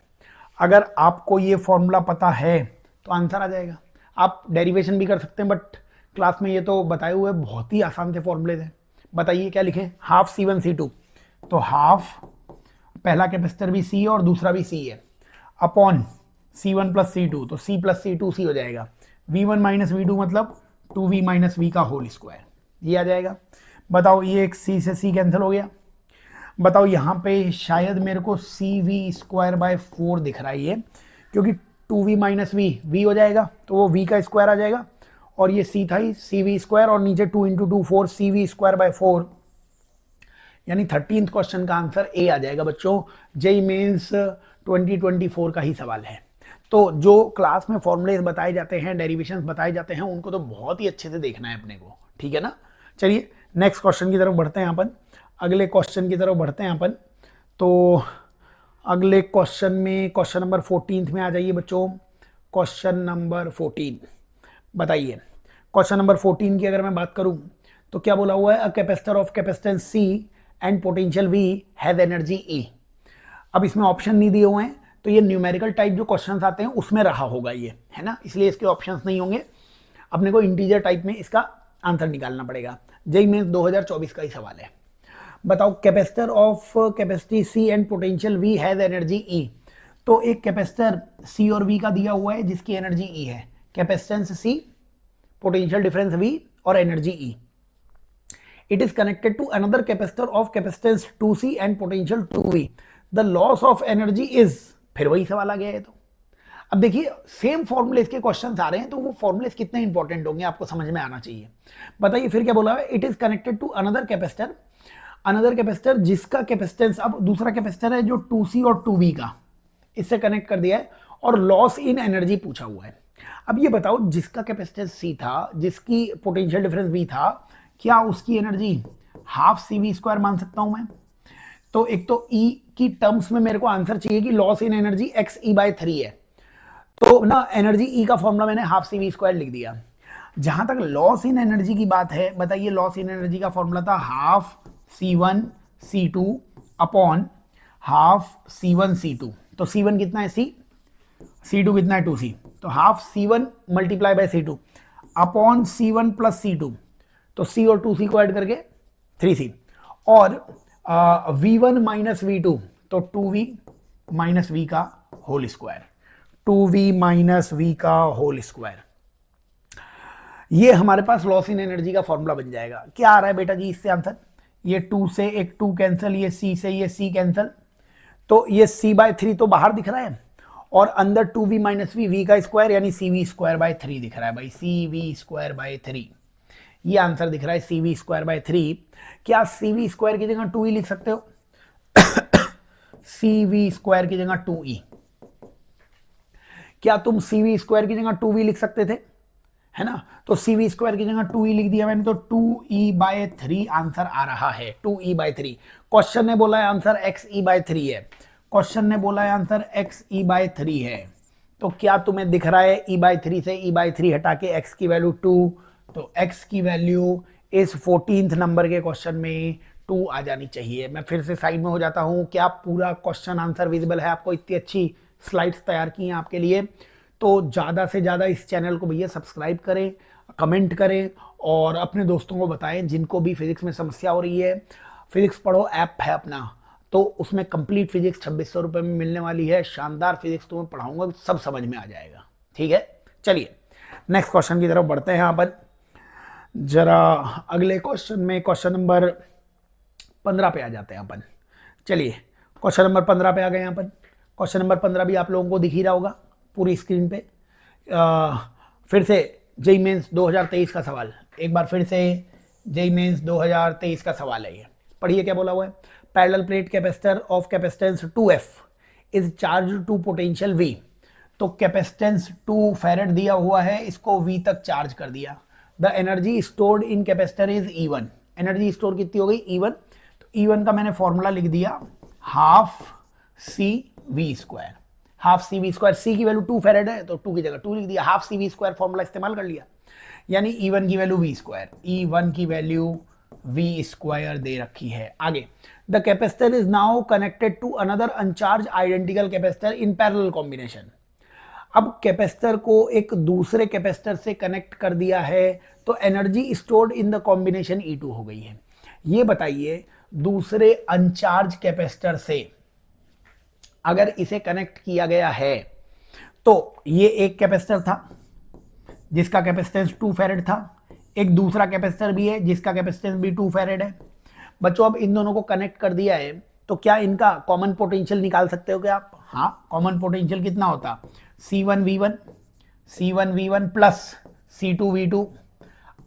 अगर आपको ये फॉर्मूला पता है तो आंसर आ जाएगा। आप डेरिवेशन भी कर सकते हैं, बट क्लास में ये तो बताए हुए बहुत ही आसान से फॉर्मूले थे। बताइए क्या लिखें? हाफ C1 C2, तो हाफ पहला कैपेसिटर भी C और दूसरा भी C है, अपॉन C1 प्लस C2, तो C प्लस C2 C हो जाएगा। V1 माइनस V2 मतलब 2V माइनस V का होल स्क्वायर, ये आ जाएगा। बताओ ये एक C से C कैंसिल हो गया। बताओ यहाँ पे शायद मेरे को CV²/4 दिख रहा है ये, क्योंकि 2V माइनस V हो जाएगा तो वो V का स्क्वायर आ जाएगा, और ये C था ही CV² और नीचे 2 × 2 4 CV²/4, यानी 13th क्वेश्चन का आंसर ए आ जाएगा बच्चों। जेई मेंस 2024 का ही सवाल है। तो जो क्लास में फॉर्मूलेज बताए जाते हैं, डेरिवेशंस बताए जाते हैं, उनको तो बहुत ही अच्छे से देखना है अपने को, ठीक है ना। चलिए नेक्स्ट क्वेश्चन की तरफ बढ़ते हैं अपन, अगले क्वेश्चन की तरफ बढ़ते हैं अपन। तो अगले क्वेश्चन में क्वेश्चन नंबर 14 में आ जाइए बच्चों। क्वेश्चन नंबर 14 बताइए। क्वेश्चन नंबर 14 की अगर मैं बात करूं तो क्या बोला हुआ है? A capacitor of capacitance C and potential V has energy E। अब इसमें ऑप्शन नहीं दिए हुए हैं, तो ये न्यूमेरिकल टाइप जो क्वेश्चंस आते हैं उसमें रहा होगा ये, है ना, इसलिए इसके ऑप्शंस नहीं होंगे। अपने को इंटीजर टाइप में इसका आंसर निकालना पड़ेगा। जेई मेंस 2024 का ही सवाल है। बताओ capacitor of capacity C and potential V has energy E। तो एक कैपेसिटर C और V का दिया हुआ है जिसकी एनर्जी E है, capacitance C, potential difference V और energy E। It is connected to another capacitor of capacitance 2C and potential 2V. The loss of energy is, फिर वही सवाल आ गया है। तो अब देखिए सेम फॉर्मूले के क्वेश्चंस आ रहे हैं, तो वो फॉर्मूले कितने इंपॉर्टेंट होंगे आपको समझ में आना चाहिए। बताइए फिर क्या बोला है? It is connected to another capacitor, another capacitor जिसका कैपेसिटेंस, अब दूसरा कैपेसिटर है जो 2C और 2V का, इससे कनेक्ट कर दिया है, और लॉस इन एनर्जी पूछा हुआ है। अब ये बताओ जिसका कैपेसिटेंस C था, जिसकी पोटेंशियल डिफरेंस V था, क्या उसकी एनर्जी हाफ CV² मान सकता हूं मैं? तो एक तो E की टर्म्स में मेरे को आंसर चाहिए कि लॉस इन एनर्जी XE/3 है, तो ना एनर्जी E का फॉर्मूला मैंने हाफ CV² लिख दिया। जहां तक लॉस इन एनर्जी की बात है, बताइए लॉस इन एनर्जी का फॉर्मूला था half C1 C2 upon half C1 C2। तो C1 कितना है C, C2 कितना है 2C, तो half C1 multiply by C2 upon C1 plus C2, तो C और 2C को ऐड करके 3C, और V1 माइनस V2 तो 2V माइनस V का whole square. 2v minus V का होल स्क्वायर। ये हमारे पास लॉस इन एनर्जी का फॉर्मूला बन जाएगा। क्या आ रहा है बेटा जी इससे आंसर, ये 2 से एक 2 कैंसिल, ये c से ये c कैंसिल, तो ये c/3 तो बाहर दिख रहा है और अंदर 2v माइनस वी का स्क्वायर यानी cv²/3 दिख रहा है भाई, cv²/3 ये आंसर दिख रहा है cv²/3। क्या cv² की जगह 2e लिख सकते हो? cv² की जगह 2e, क्या तुम cv² की जगह 2v लिख सकते थे, है ना? तो cv² की जगह 2e लिख दिया मैंने, तो 2e/3 आंसर आ रहा है, 2e/3। क्वेश्चन ने बोला है आंसर xe/3 है, क्वेश्चन ने बोला है आंसर xe/3 है, तो क्या तुम्हें दिख रहा है e/3 से e/3 हटा के x की वैल्यू 2, तो x की वैल्यू इस 14th नंबर के क्वेश्चन में 2 आ जानी चाहिए। मैं फिर से साइड में हो जाता हूं, क्या पूरा क्वेश्चन आंसर विजिबल है आपको? इतनी अच्छी स्लाइड्स तैयार की हैं आपके लिए, तो ज़्यादा से ज़्यादा इस चैनल को भैया सब्सक्राइब करें, कमेंट करें और अपने दोस्तों को बताएं जिनको भी फिजिक्स में समस्या हो रही है। फिजिक्स पढ़ो ऐप है अपना, तो उसमें कंप्लीट फिजिक्स 2600 रुपये में मिलने वाली है। शानदार फिजिक्स तुम्हें पढ़ाऊंगा, सब समझ में आ जाएगा। ठीक है, चलिए नेक्स्ट क्वेश्चन की तरफ बढ़ते हैं। यहाँ पर जरा अगले क्वेश्चन में क्वेश्चन नंबर 15 पे आ जाते हैं अपन। चलिए क्वेश्चन नंबर 15 पे आ गए। यहाँ पर क्वेश्चन नंबर 15 भी आप लोगों को दिख ही रहा होगा पूरी स्क्रीन पे। फिर से जेईई मेंस 2023 का सवाल, एक बार फिर से जेईई मेंस 2023 का सवाल है ये। पढ़िए क्या बोला हुआ है। Parallel plate capacitor of capacitance 2f is charge to potential v। तो कैपेसिटेंस 2 फैरेड दिया हुआ है, इसको v तक चार्ज कर दिया। The energy stored in capacitor is E1। Energy store कितनी हो गई? E1। तो E1 का मैंने फॉर्मूला लिख दिया, half cv²। Half cv², c की वैल्यू 2 फैरेड है तो 2 की जगह 2 लिख दिया, हाफ cv² फॉर्मूला इस्तेमाल कर लिया, यानी E1 की वैल्यू v², E1 की वैल्यू v² दे रखी है। आगे, the capacitor is now connected to another uncharged identical capacitor in parallel combination. अब कैपेसिटर को एक दूसरे कैपेसिटर से कनेक्ट कर दिया है, तो energy stored in the combination E2 हो गई है। ये बताइए दूसरे अनचार्ज कैपेसिटर से अगर इसे कनेक्ट किया गया है, तो ये एक कैपेसिटर था जिसका कैपेसिटेंस 2 फैरेड था, एक दूसरा कैपेसिटर भी है जिसका कैपेसिटेंस भी 2 फैरेड है। बच्चों अब इन दोनों को कनेक्ट कर दिया है, तो क्या इनका कॉमन पोटेंशियल निकाल सकते हो क्या आप? हाँ, कॉमन पोटेंशियल कितना होता? C1V1 plus C2V2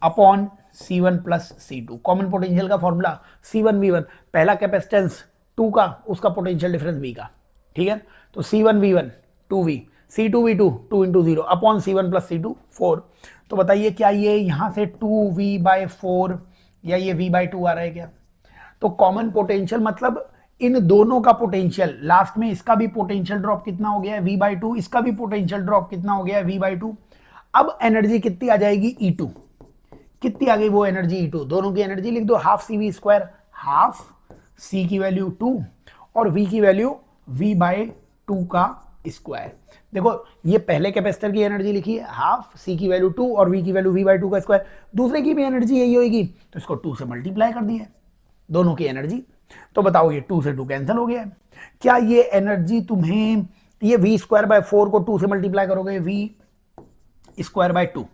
upon C1 plus C2। Common potential का फॉर्मूला C1V1, पहला कैपेसिटेंस 2 का, उसका पोटेंशियल डिफरेंस V का। ठीक है, तो C1V1 2V, C2V2 2 into 0 upon C1 plus C2 4। तो बताइए क्या ये यहाँ से 2V/4 या ये V/2 आ रहा है क्या? तो कॉमन पोटेंशियल मतलब इन दोनों का पोटेंशियल, लास्ट में इसका भी पोटेंशियल ड्रॉप कितना हो गया है? V/2, इसका भी पोटेंशियल ड्रॉप कितना हो गया है? V/2। अब एनर्जी कितनी आ जाएगी? E2। कितनी आ गई वो एनर्जी? E2। दोनों की एनर्जी लिख दो, हाफ cv², हाफ c की वैल्यू 2 और v की वैल्यू v/2 का स्क्वायर। देखो ये पहले कैपेसिटर की एनर्जी लिखी है, हाफ, c की वैल्यू 2 और v की वैल्यू v/2 का स्क्वायर। दूसरे की भी एनर्जी यही होगी, तो इसको 2 से मल्टीप्लाई कर दिया दोनों की एनर्जी। तो बताओ ये 2 से 2 कैंसिल हो गया है। क्या ये एनर्जी तुम्हें, ये v²/4 को 2 से मल्टीप्लाई करोगे, v²/2,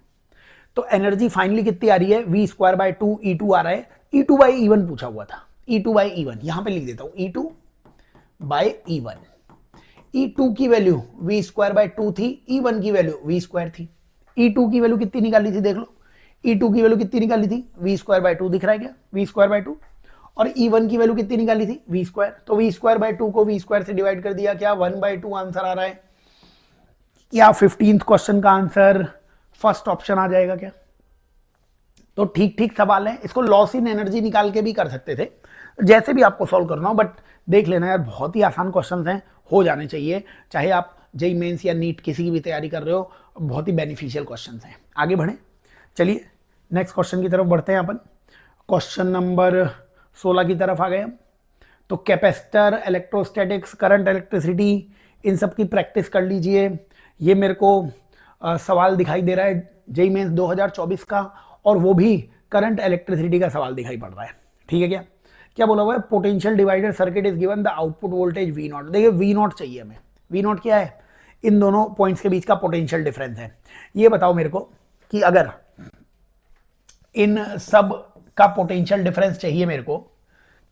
तो एनर्जी फाइनली कितनी आ रही है? v²/2 E2 आ रहा है। E2/E1 पूछा हुआ था, E2/E1 यहां पे लिख देता हूं, E2/E1। E2 की वैल्यू v²/2 थी, E1 की वैल्यू v² थी। E2 की वैल्यू कितनी निकाली थी? देख लो, E2 की वैल्यू कितनी निकाली थी? v²/2 दिख रहा है क्या? v²/2। और E1 की वैल्यू कितनी निकाली थी? v²। तो v²/2 को v² से डिवाइड कर दिया, क्या 1/2 आंसर आ रहा है? क्या 15th क्वेश्चन का आंसर फर्स्ट ऑप्शन आ जाएगा क्या? तो ठीक ठीक सवाल है, इसको लॉस इन एनर्जी निकाल के भी कर सकते थे, जैसे भी आपको सॉल्व करना हो, बट देख लेना यार, बहुत ही आसान क्वेश्चंस हैं, हो जाने चाहिए, चाहे आप जेईई मेंस या नीट किसी की भी तैयारी कर रहे हो, बहुत ही बेनिफिशियल क्वेश्चंस हैं। आगे बढ़ें, चलिए नेक्स्ट क्वेश्चन की तरफ बढ़ते हैं अपन। क्वेश्चन नंबर 16 की तरफ आ गए हम। तो कैपेसिटर, इलेक्ट्रोस्टैटिक्स, करंट, इलेक्ट्रिसिटी, इन सब की प्रैक्टिस कर लीजिए। ये मेरे को सवाल दिखाई दे रहा है जेईई मेंस 2024 का, और वो भी करंट इलेक्ट्रिसिटी का सवाल दिखाई पड़ रहा है। ठीक है, क्या क्या बोला हुआ है? Potential divider circuit is given, the output voltage V0। देखिए V0 चाहिए हमें। V0 क्या है? इन दोनों पॉइंट्स के बीच का पोटेंशियल डिफरेंस है। ये बताओ मेरे को कि अगर इन सब का पोटेंशियल डिफरेंस चाहिए मेरे को,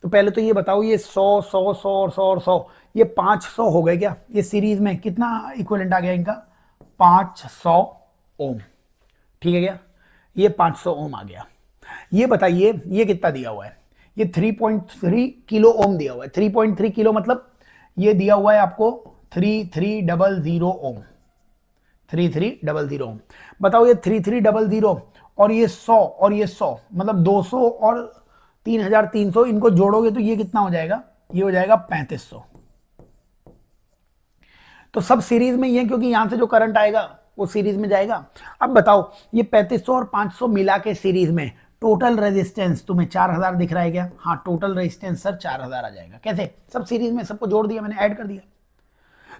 तो पहले तो ये बताओ ये 100 100 100 और 100 और 100 ये 500 हो गए क्या? ये सीरीज में कितना इक्विवेलेंट आ गया इनका? 500 ओम। ठीक है क्या? ये 500 ओम आ गया। ये बताइए ये कितना दिया हुआ है? ये 3.3 किलो ओम दिया हुआ है। 3.3 किलो मतलब ये दिया हुआ है आपको 3300 ओम। 3300 ओम। बताओ ये 3300 और ये 100 और ये 100 मतलब 200 और 3300 इनको जोड़ोगे तो ये कितना हो जाएगा? ये हो जाएगा 3500। तो सब सीरीज में ये, क्योंकि यहां से जो करंट आएगा वो सीरीज में जाएगा। अब बताओ ये 3500 और 500 मिला के सीरीज में टोटल रेजिस्टेंस तुम्हें 4000 दिख रहा है क्या? हाँ, टोटल रेजिस्टेंस सर 4000 आ जाएगा। कैसे? सब सीरीज में सबको जोड़ दिया मैंने, ऐड कर दिया।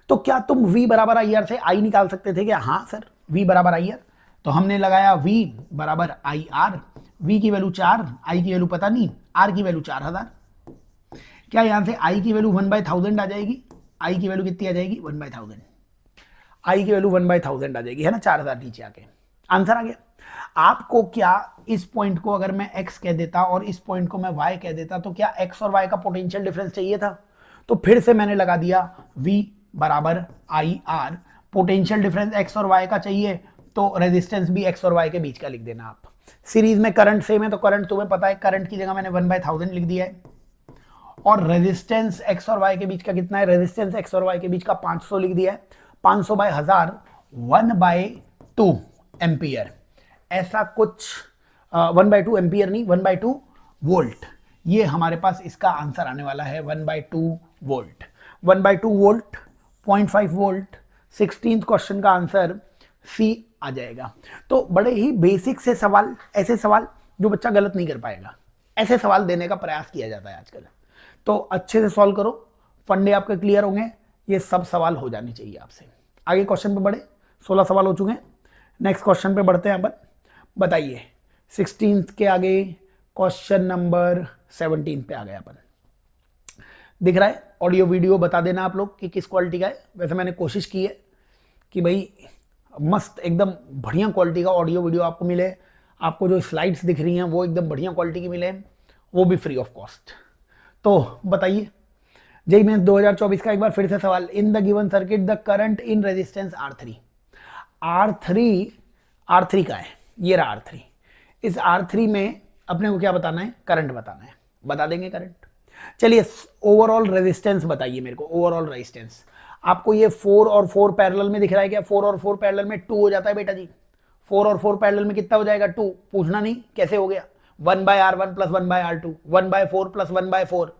तो क्या तुम V बराबर आई आर से आई निकाल सकते थे क्या? हाँ सर, V बराबर आई आर। तो हमने लगाया V बराबर आई आर। V की वैल्यू 4, I की वैल्यू पता नहीं, R की वैल्यू 4000। क्या यहां से I की वैल्यू 1/1000 आ जाएगी? I की वैल्यू कितनी आ जाएगी? 1/1000। I की वैल्यू 1/1000 आ जाएगी, है ना? 4000 नीचे आके आंसर आ गया। आपको क्या इस पॉइंट को अगर मैं x कह देता और इस पॉइंट को मैं y कह देता, तो क्या x और y का पोटेंशियल डिफरेंस चाहिए था? तो फिर से मैंने लगा दिया V बराबर I R. Potential difference x और y का चाहिए तो रेजिस्टेंस भी x और y के बीच का लिख देना आप। सीरीज में करंट सेम है तो करंट तुम्हें पता है, करंट की जगह मैंने 1/1000 लिख दिया है। और रेजिस्टेंस x और y के बीच का कितना है? रेजिस्टेंस x और y के बीच का 500 लिख दिया है। 500/1000 1/2 एम्पियर, ऐसा कुछ 1/2 एम्पियर नहीं, 1/2 वोल्ट। ये हमारे पास इसका आंसर आने वाला है 1/2 volt. 1/2 volt, 0.5 volt. 16th question का आंसर सी आ जाएगा। तो बड़े ही बेसिक से सवाल, ऐसे सवाल जो बच्चा गलत नहीं कर पाएगा, ऐसे सवाल देने का प्रयास किया जाता है आजकल। तो अच्छे से सॉल्व करो, फंडे आपके क्लियर होंगे, ये सब सवाल हो जाने चाहिए आपसे। आगे क्वेश्चन पे बढ़े, 16 सवाल हो चुके हैं। नेक्स्ट क्वेश्चन पे बढ़ते हैं अपन। बताइए 16th के आगे क्वेश्चन नंबर 17 पे आ गए अपन। दिख रहा है? ऑडियो वीडियो बता देना आप लोग कि किस क्वालिटी का है। वैसे मैंने कोशिश की है कि भाई मस्त एकदम बढ़िया क्वालिटी का ऑडियो वीडियो आपको मिले। आपको जो स्लाइड्स दिख रही हैं वो एकदम बढ़िया क्वालिटी की मिले, वो भी फ्री ऑफ कॉस्ट। तो बताइए जेईई मेंस 2024 का एक बार फिर से सवाल। In the given circuit the current in resistance R3। R3 का है, ये रहा R3। इस R3 में अपने को क्या बताना है? करंट बताना है। बता देंगे करंट। चलिए ओवरऑल रेजिस्टेंस बताइए मेरे को। ओवरऑल रेजिस्टेंस आपको ये 4 और 4 पैरेलल में दिख रहा है क्या? 4 और 4 पैरेलल में 2 हो जाता है बेटा जी। 4 और 4 पैरेलल में कितना हो जाएगा? 2। पूछना नहीं कैसे हो गया। 1/R1 + 1/R2, 1/4 + 1/4,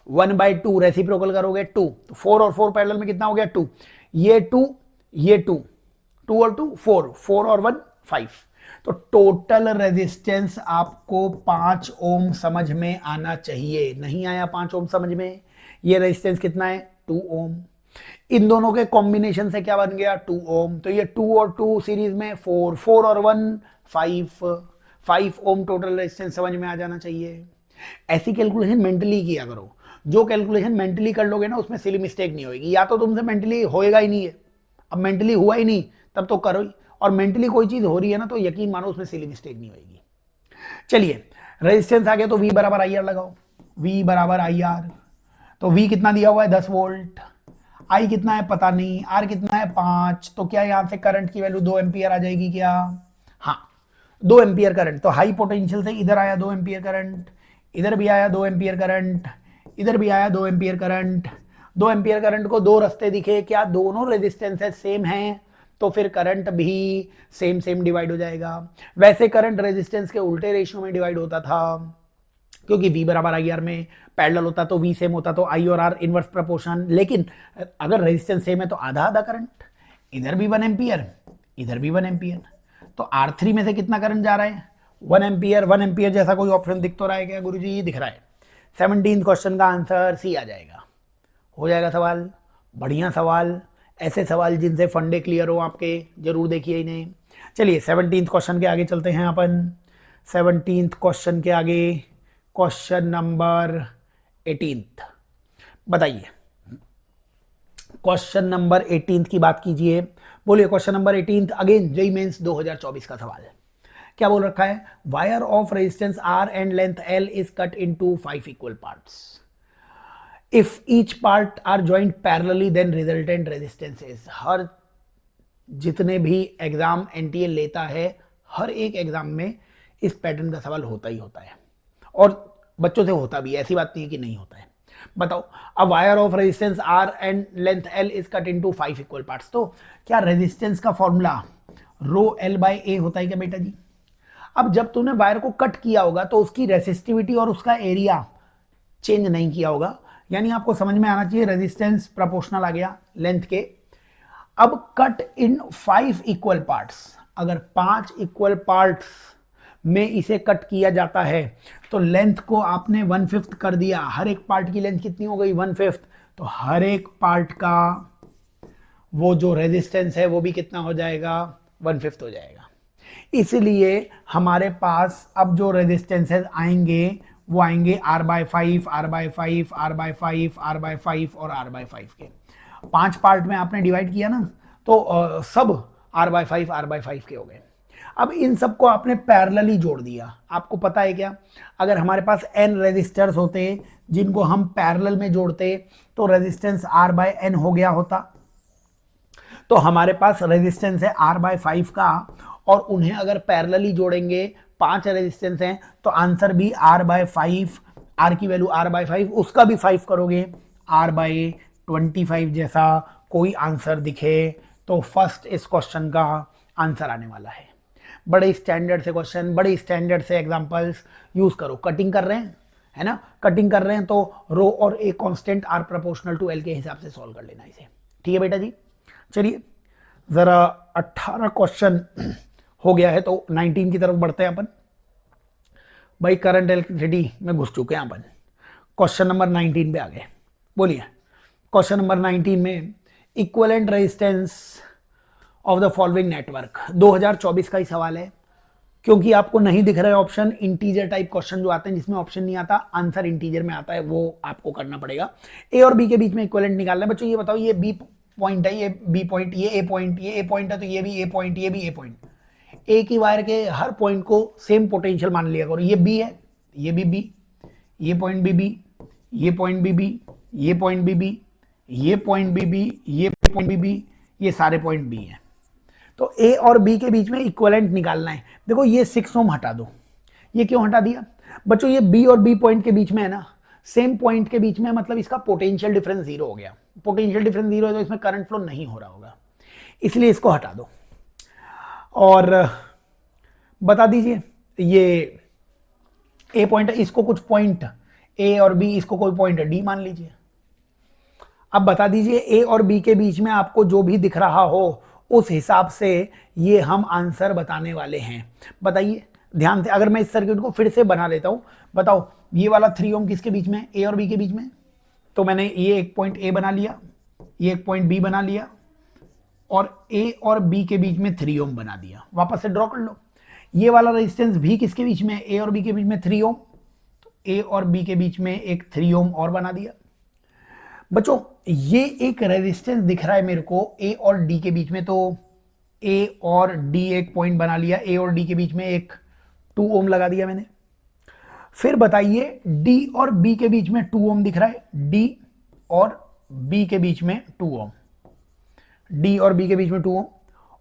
1/2 रेसिप्रोकल करोगे 2। तो 4 और 4 पैरेलल में कितना हो गया? 2। ये 2, ये 2, 2 और 2 4, 4 और 1 5। तो टोटल रेजिस्टेंस आपको 5 ओम समझ में आना चाहिए। नहीं आया 5 ओम समझ में? ये रेजिस्टेंस कितना है? 2 ओम। इन दोनों के कॉम्बिनेशन से क्या बन गया? 2 ओम। तो ये 2 और 2 सीरीज में 4, 4 और 1 5 ओम टोटल रेजिस्टेंस समझ में आ जाना चाहिए। ऐसी कैलकुलेशन मेंटली किया करो। जो कैलकुलेशन मेंटली कर लोगे ना उसमें सिली मिस्टेक नहीं होगी। या तो तुमसे मेंटली होएगा ही नहीं है, अब मेंटली हुआ ही नहीं तब तो करो ही। और मेंटली कोई चीज हो रही है ना तो यकीन मानो उसमें सिली मिस्टेक नहीं होगी। चलिए रेजिस्टेंस आ गया तो V बराबर आई आर लगाओ। V बराबर आई आर, तो V कितना दिया हुआ है? 10 वोल्ट। I कितना है पता नहीं, R कितना है 5। तो क्या यहां से करंट की वैल्यू 2 एम्पियर आ जाएगी क्या? हाँ 2 एम्पियर करंट। तो हाई पोटेंशियल से इधर आया 2 एम्पियर करंट, इधर भी आया 2 एम्पियर करंट, इधर भी आया 2 एम्पियर करंट। 2 एम्पियर करंट को 2 रास्ते दिखे, क्या दोनों रेजिस्टेंसेस सेम हैं? तो फिर करंट भी सेम सेम डिवाइड हो जाएगा। वैसे करंट रेजिस्टेंस के उल्टे रेशियो में डिवाइड होता था, क्योंकि V बराबर आई आर में पैरेलल होता तो V सेम होता तो I और R इनवर्स प्रपोर्शन। लेकिन अगर रेजिस्टेंस सेम है तो आधा आधा करंट, इधर भी 1 एम्पियर, इधर भी 1 एम्पियर। तो R3 में से कितना करंट जा रहा है? 1 एम्पियर। 1 एम्पियर जैसा कोई ऑप्शन दिख तो रहा है क्या गुरुजी? दिख रहा है। 17th क्वेश्चन का आंसर सी आ जाएगा। हो जाएगा सवाल, बढ़िया सवाल। ऐसे सवाल जिनसे फंडे क्लियर हो आपके, जरूर देखिए इन्हें। चलिए 17th क्वेश्चन के आगे चलते हैं अपन। 17th क्वेश्चन के आगे क्वेश्चन नंबर 18। बताइए क्वेश्चन नंबर 18 की बात कीजिए। बोलिए question number 18 again JEE Mains 2024 का सवाल है। क्या बोल रखा है? Wire of resistance R and length L is cut into 5 equal parts. If each part are joint parallelly then resultant resistance is. हर जितने भी एग्जाम एनटीए लेता है, हर एक एग्जाम में इस पैटर्न का सवाल होता ही होता है और बच्चों से होता भी, ऐसी बात नहीं है कि नहीं होता है। बताओ, a wire of resistance R and length L is cut into 5 equal parts. तो क्या रेजिस्टेंस का फॉर्मूला रो एल बाय ए होता है क्या बेटा जी? अब जब तूने वायर को कट किया होगा तो उसकी रेसिस्टिविटी और उसका एरिया चेंज नहीं किया होगा, यानी आपको समझ में आना चाहिए रेजिस्टेंस प्रोपोर्शनल आ गया लेंथ के। अब कट इन 5 इक्वल पार्ट्स, अगर 5 इक्वल पार्ट्स में इसे कट किया जाता है तो लेंथ को आपने 1/5 कर दिया। हर एक पार्ट की लेंथ कितनी हो गई? 1/5। तो हर एक पार्ट का वो जो रेजिस्टेंस है वो भी कितना हो जाएगा? 1/5 हो जाएगा। इसलिए हमारे पास अब जो रेजिस्टेंसेस आएंगे वो आएंगे R/5, R/5, R/5, R/5 और R/5 के। 5 पार्ट में आपने डिवाइड किया ना, तो सब R/5, R/5 के हो गए। अब इन सबको आपने पैरेलली जोड़ दिया। आपको पता है क्या, अगर हमारे पास n रेजिस्टर्स होते जिनको हम पैरेलल में जोड़ते तो रेजिस्टेंस R/n हो गया होता। तो हमारे पास रेजिस्टेंस है R/5 का और उन्हें अगर पैरेलली जोड़ेंगे, 5 रेजिस्टेंस हैं तो आंसर भी R/5, R की वैल्यू R/5, उसका भी 5 करोगे R/25 जैसा कोई आंसर दिखे तो फर्स्ट इस क्वेश्चन का आंसर आने वाला है। बड़े स्टैंडर्ड से क्वेश्चन, बड़े स्टैंडर्ड से एग्जांपल्स यूज करो। कटिंग कर रहे हैं, है ना, कटिंग कर रहे हैं तो रो और A constant are proportional to L के हिसाब से सॉल्व कर लेना इसे। ठीक है बेटा जी, चलिए जरा 18 क्वेश्चन हो गया है तो 19 की तरफ बढ़ते हैं अपन। भाई करंट इलेक्ट्रिसिटी में घुस चुके हैं अपन, क्वेश्चन नंबर 19 पे आ गए। बोलिए क्वेश्चन नंबर 19 में equivalent resistance of the following network, 2024 का ही सवाल है। क्योंकि आपको नहीं दिख रहा है ऑप्शन, इंटीजर टाइप क्वेश्चन जो आते हैं जिसमें ऑप्शन नहीं आता, आंसर इंटीजर में आता है, वो आपको करना पड़ेगा। ए और बी के बीच में इक्विवेलेंट निकालना है। बच्चों ये बताओ, ये बी पॉइंट है, ये बी पॉइंट, ये ए पॉइंट, ये ए पॉइंट है तो ये भी ए पॉइंट, ये भी ए पॉइंट। ए की वायर के हर पॉइंट को सेम पोटेंशियल मान लिया करो। ये बी है, ये भी बी, ये पॉइंट भी बी, ये पॉइंट भी बी, ये पॉइंट भी बी, ये पॉइंट भी बी, ये पॉइंट भी बी, ये सारे पॉइंट बी हैं। तो ए और बी के बीच में इक्विवेलेंट निकालना है। देखो ये 6 ओम हटा दो। ये क्यों हटा दिया बच्चों? ये बी और बी पॉइंट के बीच में है ना, सेम पॉइंट के बीच में, मतलब इसका पोटेंशियल डिफरेंस 0 हो गया। पोटेंशियल डिफरेंस 0 है तो इसमें करंट फ्लो नहीं हो रहा होगा, इसलिए इसको हटा दो। और बता दीजिए ये ए पॉइंट है, इसको कुछ पॉइंट ए और बी, इसको कोई पॉइंट डी मान लीजिए। अब बता दीजिए ए और बी के बीच में आपको जो भी दिख रहा हो उस हिसाब से ये हम आंसर बताने वाले हैं। बताइए ध्यान से, अगर मैं इस सर्किट को फिर से बना लेता हूं, बताओ ये वाला 3 ओम किसके बीच में? ए और बी के बीच में। तो मैंने ये एक पॉइंट ए बना लिया, ये एक पॉइंट बी बना लिया और ए और बी के बीच में 3 ओम बना दिया। वापस से ड्रॉ कर लो। ये वाला रेजिस्टेंस भी किसके बीच में? ए और बी के बीच में 3 ओम। तो ए और बी के बीच में एक 3 ओम और बना दिया। बच्चों ये एक रेजिस्टेंस दिख रहा है मेरे को ए और डी के बीच में, तो ए और डी एक पॉइंट बना लिया, ए और डी के बीच में एक 2 ओम लगा दिया मैंने। फिर बताइए डी और बी के बीच में 2 ओम दिख रहा है, डी और बी के बीच में 2 ओम, डी और बी के बीच में 2 ओम।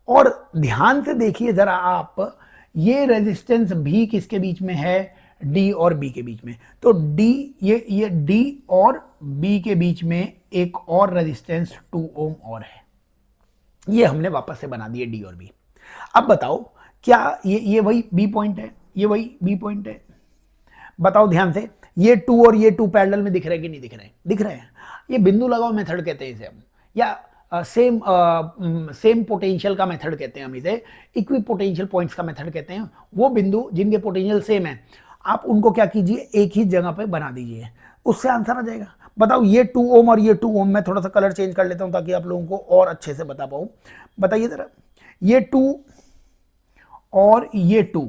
और ध्यान से देखिए जरा आप, ये रेजिस्टेंस भी किसके बीच में है? डी और बी के बीच में। तो डी, ये डी और बी के बीच में एक और रेजिस्टेंस 2 ओम और है। ये हमने वापस से बना दिए डी और बी। अब बताओ क्या ये वही बी पॉइंट है? ये वही बी पॉइंट है? बताओ ध्यान से, ये 2 और ये 2 पैरेलल में दिख रहे हैं कि नहीं दिख रहे हैं? दिख रहे हैं। ये बिंदु लगाओ मेथड कहते हैं इसे हम, या सेम पोटेंशियल का मेथड कहते हैं हम इसे, इक्वी पोटेंशियल पॉइंट्स का मेथड कहते हैं। वो बिंदु जिनके पोटेंशियल सेम है, आप उनको क्या कीजिए, एक ही जगह पे बना दीजिए, उससे आंसर आ जाएगा। बताओ ये 2 ओम और ये 2 ओम, मैं थोड़ा सा कलर चेंज कर लेता हूं ताकि आप लोगों को और अच्छे से बता पाऊं। बताइए जरा, ये 2 और ये 2,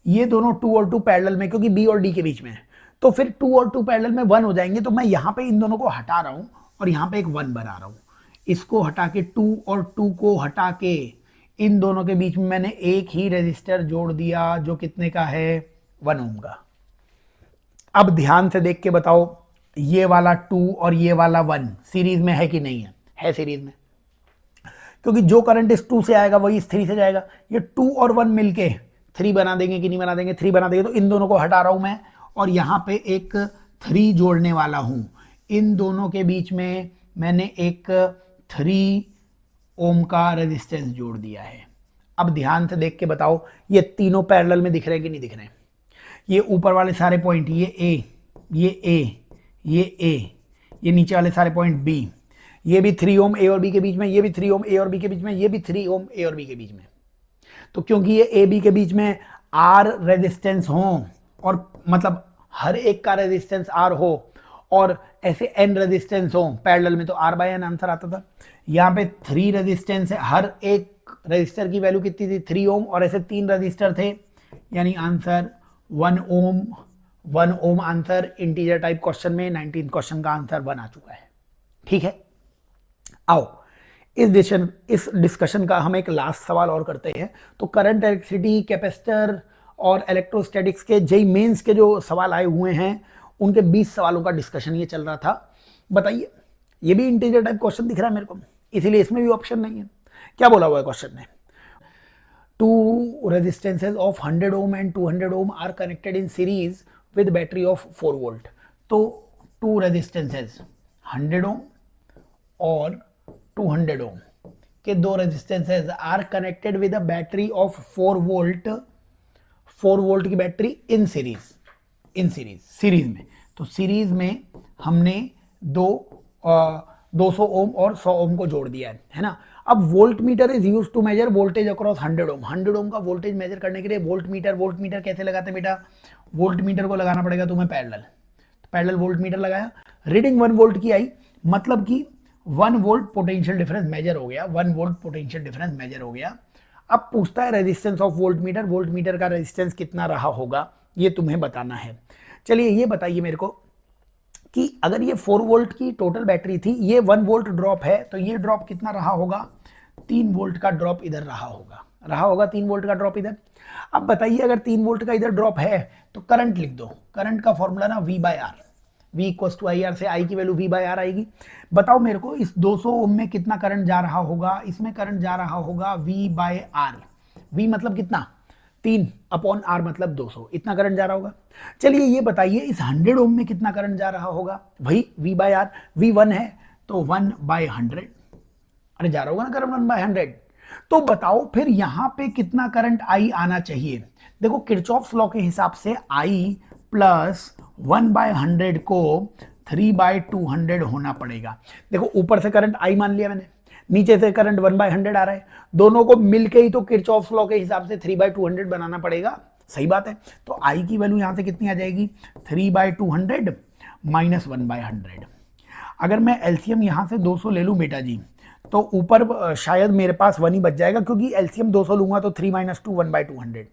ये दोनों 2 और 2 पैरेलल में, क्योंकि बी और डी के बीच में है, तो फिर 2 और 2 पैरेलल में 1 हो जाएंगे। तो मैं यहां पे इन दोनों को हटा रहा हूं और यहां पे एक 1 बना रहा हूं। इसको हटा के 2 और 2 को हटा के इन दोनों के बीच में मैंने एक ही रेजिस्टर जोड़ दिया जो कितने का है 1 ओम का। अब ध्यान से देख के बताओ ये वाला 2 और ये वाला 1 सीरीज में है कि नहीं है? है सीरीज में, क्योंकि जो करंट इस 2 से आएगा वही इस 3 से जाएगा। ये 2 और 1 मिलके 3 बना देंगे कि नहीं बना देंगे? 3 बना देंगे। तो इन दोनों को हटा रहा हूं मैं और यहां पे एक 3 जोड़ने वाला हूं। इन दोनों के बीच में मैंने एक 3 ओम का रेजिस्टेंस जोड़ दिया है। अब ध्यान से देख के बताओ ये तीनों पैरेलल में दिख रहे हैं कि नहीं दिख रहे हैं? ये ऊपर वाले सारे पॉइंट, ये ए, ये ए, ये ए, ये नीचे वाले सारे पॉइंट बी, ये भी 3 ओम ए और बी के बीच में, ये भी 3 ओम ए और बी के बीच में, ये भी 3 ओम ए और बी के बीच में। तो क्योंकि ये ए बी के बीच में आर रेजिस्टेंस हो और मतलब हर एक का रेजिस्टेंस आर हो और ऐसे एन रेजिस्टेंस हो पैरेलल में, तो आर बाय एन आंसर आता था। यहाँ पे 3 रेजिस्टेंस है, हर एक रेजिस्टर की वैल्यू कितनी थी 3 ओम और ऐसे 3 रेजिस्टर थे, यानी आंसर 1 ओम। 1 ओम आंसर इंटीजर टाइप क्वेश्चन में 19 क्वेश्चन का आंसर 1 आ चुका है। ठीक है, आओ इस डिस्कशन का हम एक लास्ट सवाल और करते हैं। तो करंट, इलेक्ट्रिसिटी, कैपेसिटर और इलेक्ट्रोस्टैटिक्स के जेईई मेंस के जो सवाल आए हुए हैं उनके 20 सवालों का डिस्कशन ये चल रहा था। बताइए, ये भी इंटीजर टाइप क्वेश्चन दिख रहा है मेरे को, इसीलिए इसमें भी ऑप्शन नहीं है। क्या बोला हुआ है क्वेश्चन में? 2 resistances of 100 ohm and 200 ohm are connected in series with battery of 4 volt. तो 2 रेजिस्टेंसेज 100 ओम और 200 ओम के 2 resistances are connected with a battery of 4 volt, 4 volt की बैटरी इन सीरीज में। तो सीरीज में हमने 200 ओम और 100 ओम को जोड़ दिया है ना। अब voltmeter is use to measure voltage across 100 ohm. 100 ohm का वोल्टेज मेजर करने के लिए वोल्ट मीटर कैसे लगाते हैं बेटा? वोल्ट मीटर को लगाना पड़ेगा तुम्हें पैरेलल वोल्ट मीटर लगाया, रीडिंग 1 वोल्ट की आई, मतलब कि 1 वोल्ट पोटेंशियल डिफरेंस मेजर हो गया, 1 वोल्ट पोटेंशियल डिफरेंस मेजर हो गया। अब पूछता है रेजिस्टेंस ऑफ वोल्ट मीटर का रेजिस्टेंस कितना रहा होगा, ये तुम्हें बताना है। चलिए ये बताइए मेरे को कि अगर ये 4 वोल्ट की टोटल बैटरी थी, ये 1 वोल्ट ड्रॉप है, तो ये ड्रॉप कितना रहा होगा? 3 वोल्ट का ड्रॉप इधर रहा होगा 3 वोल्ट का ड्रॉप इधर। अब बताइए अगर 3 वोल्ट का इधर ड्रॉप है तो करंट लिख दो। करंट का फॉर्मूला ना V by R, V equal to I R से आई की वैल्यू V बाय आर आएगी। बताओ मेरे को इस 200 ओम में कितना करंट जा रहा होगा? इसमें करंट जा रहा होगा V बाय आर। V मतलब कितना? 3 अपॉन आर मतलब 200, इतना करंट जा रहा होगा। चलिए ये बताइए इस 100 ओम में कितना करंट जा रहा होगा? वही V बाय आर, V 1 है तो 1 बाय 100, अरे जा रहा होगा ना करंट 1 बाय 100। तो बताओ फिर यहां पे कितना करंट I आना चाहिए? देखो किरचॉफ्स लॉ के हिसाब से I प्लस 1 बाय 100 को 3 बाय 200 होना पड़ेगा। देखो ऊपर से करंट I मान लिया मैंने, नीचे से करंट 1 बाय 100 आ रहा है, दोनों को मिलके ही तो किरचॉफ्स लॉ के हिसाब से 3 बाय 200 बनाना पड़ेगा। सही बात है। तो I की वैल्यू यहां से कितनी आ जाएगी? 3 बाय 200 माइनस 1 बाय 100। अगर मैं एलसीएम यहां से 200 ले लूं बेटा जी, तो ऊपर शायद मेरे पास 1 ही बच जाएगा, क्योंकि एलसीएम 200 लूंगा तो 3 माइनस 2 1 बाय 200।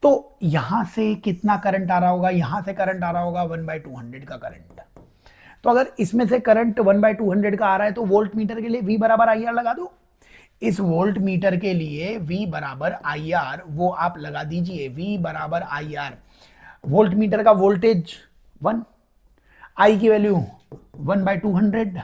तो यहां से कितना करंट आ रहा होगा? यहां से करंट आ रहा होगा 1 बाय 200 का करंट। तो अगर इसमें से करंट 1 बाय 200 का आ रहा है तो वोल्ट मीटर के लिए V बराबर आई आर लगा दो। इस वोल्ट मीटर के लिए V बराबर आई आर वो आप लगा दीजिए, V बराबर आई आर। वोल्ट मीटर का वोल्टेज 1, I की वैल्यू 1 बाय 200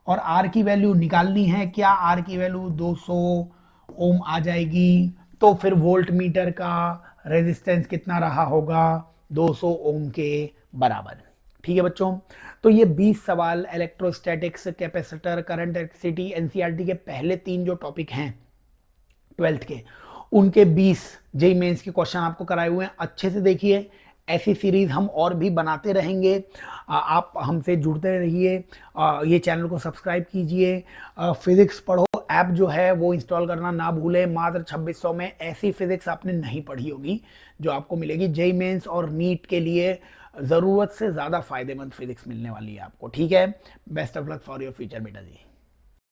और R की वैल्यू निकालनी है। क्या R की वैल्यू 200 ओम आ जाएगी। तो फिर वोल्ट मीटर का रेजिस्टेंस कितना रहा होगा? 200 ओम के बराबर। ठीक है बच्चों, तो ये 20 सवाल electrostatics, capacitor, current, electricity, NCERT के पहले 3 जो टॉपिक हैं 12th के, उनके 20 जेईई मेंस के क्वेश्चन आपको कराए हुए हैं। अच्छे से देखिए, ऐसी सीरीज हम और भी बनाते रहेंगे। आप हमसे जुड़ते रहिए, ये चैनल को सब्सक्राइब कीजिए। फिजिक्स पढ़ो ऐप जो है वो इंस्टॉल करना ना भूलें। मात्र 2600 में ऐसी फिजिक्स आपने नहीं पढ़ी होगी जो आपको मिलेगी। जेईई मेंस और नीट के लिए ज़रूरत से ज़्यादा फायदेमंद फिजिक्स मिलने वाली है आपको। ठीक है, best of luck for your future बेटा जी।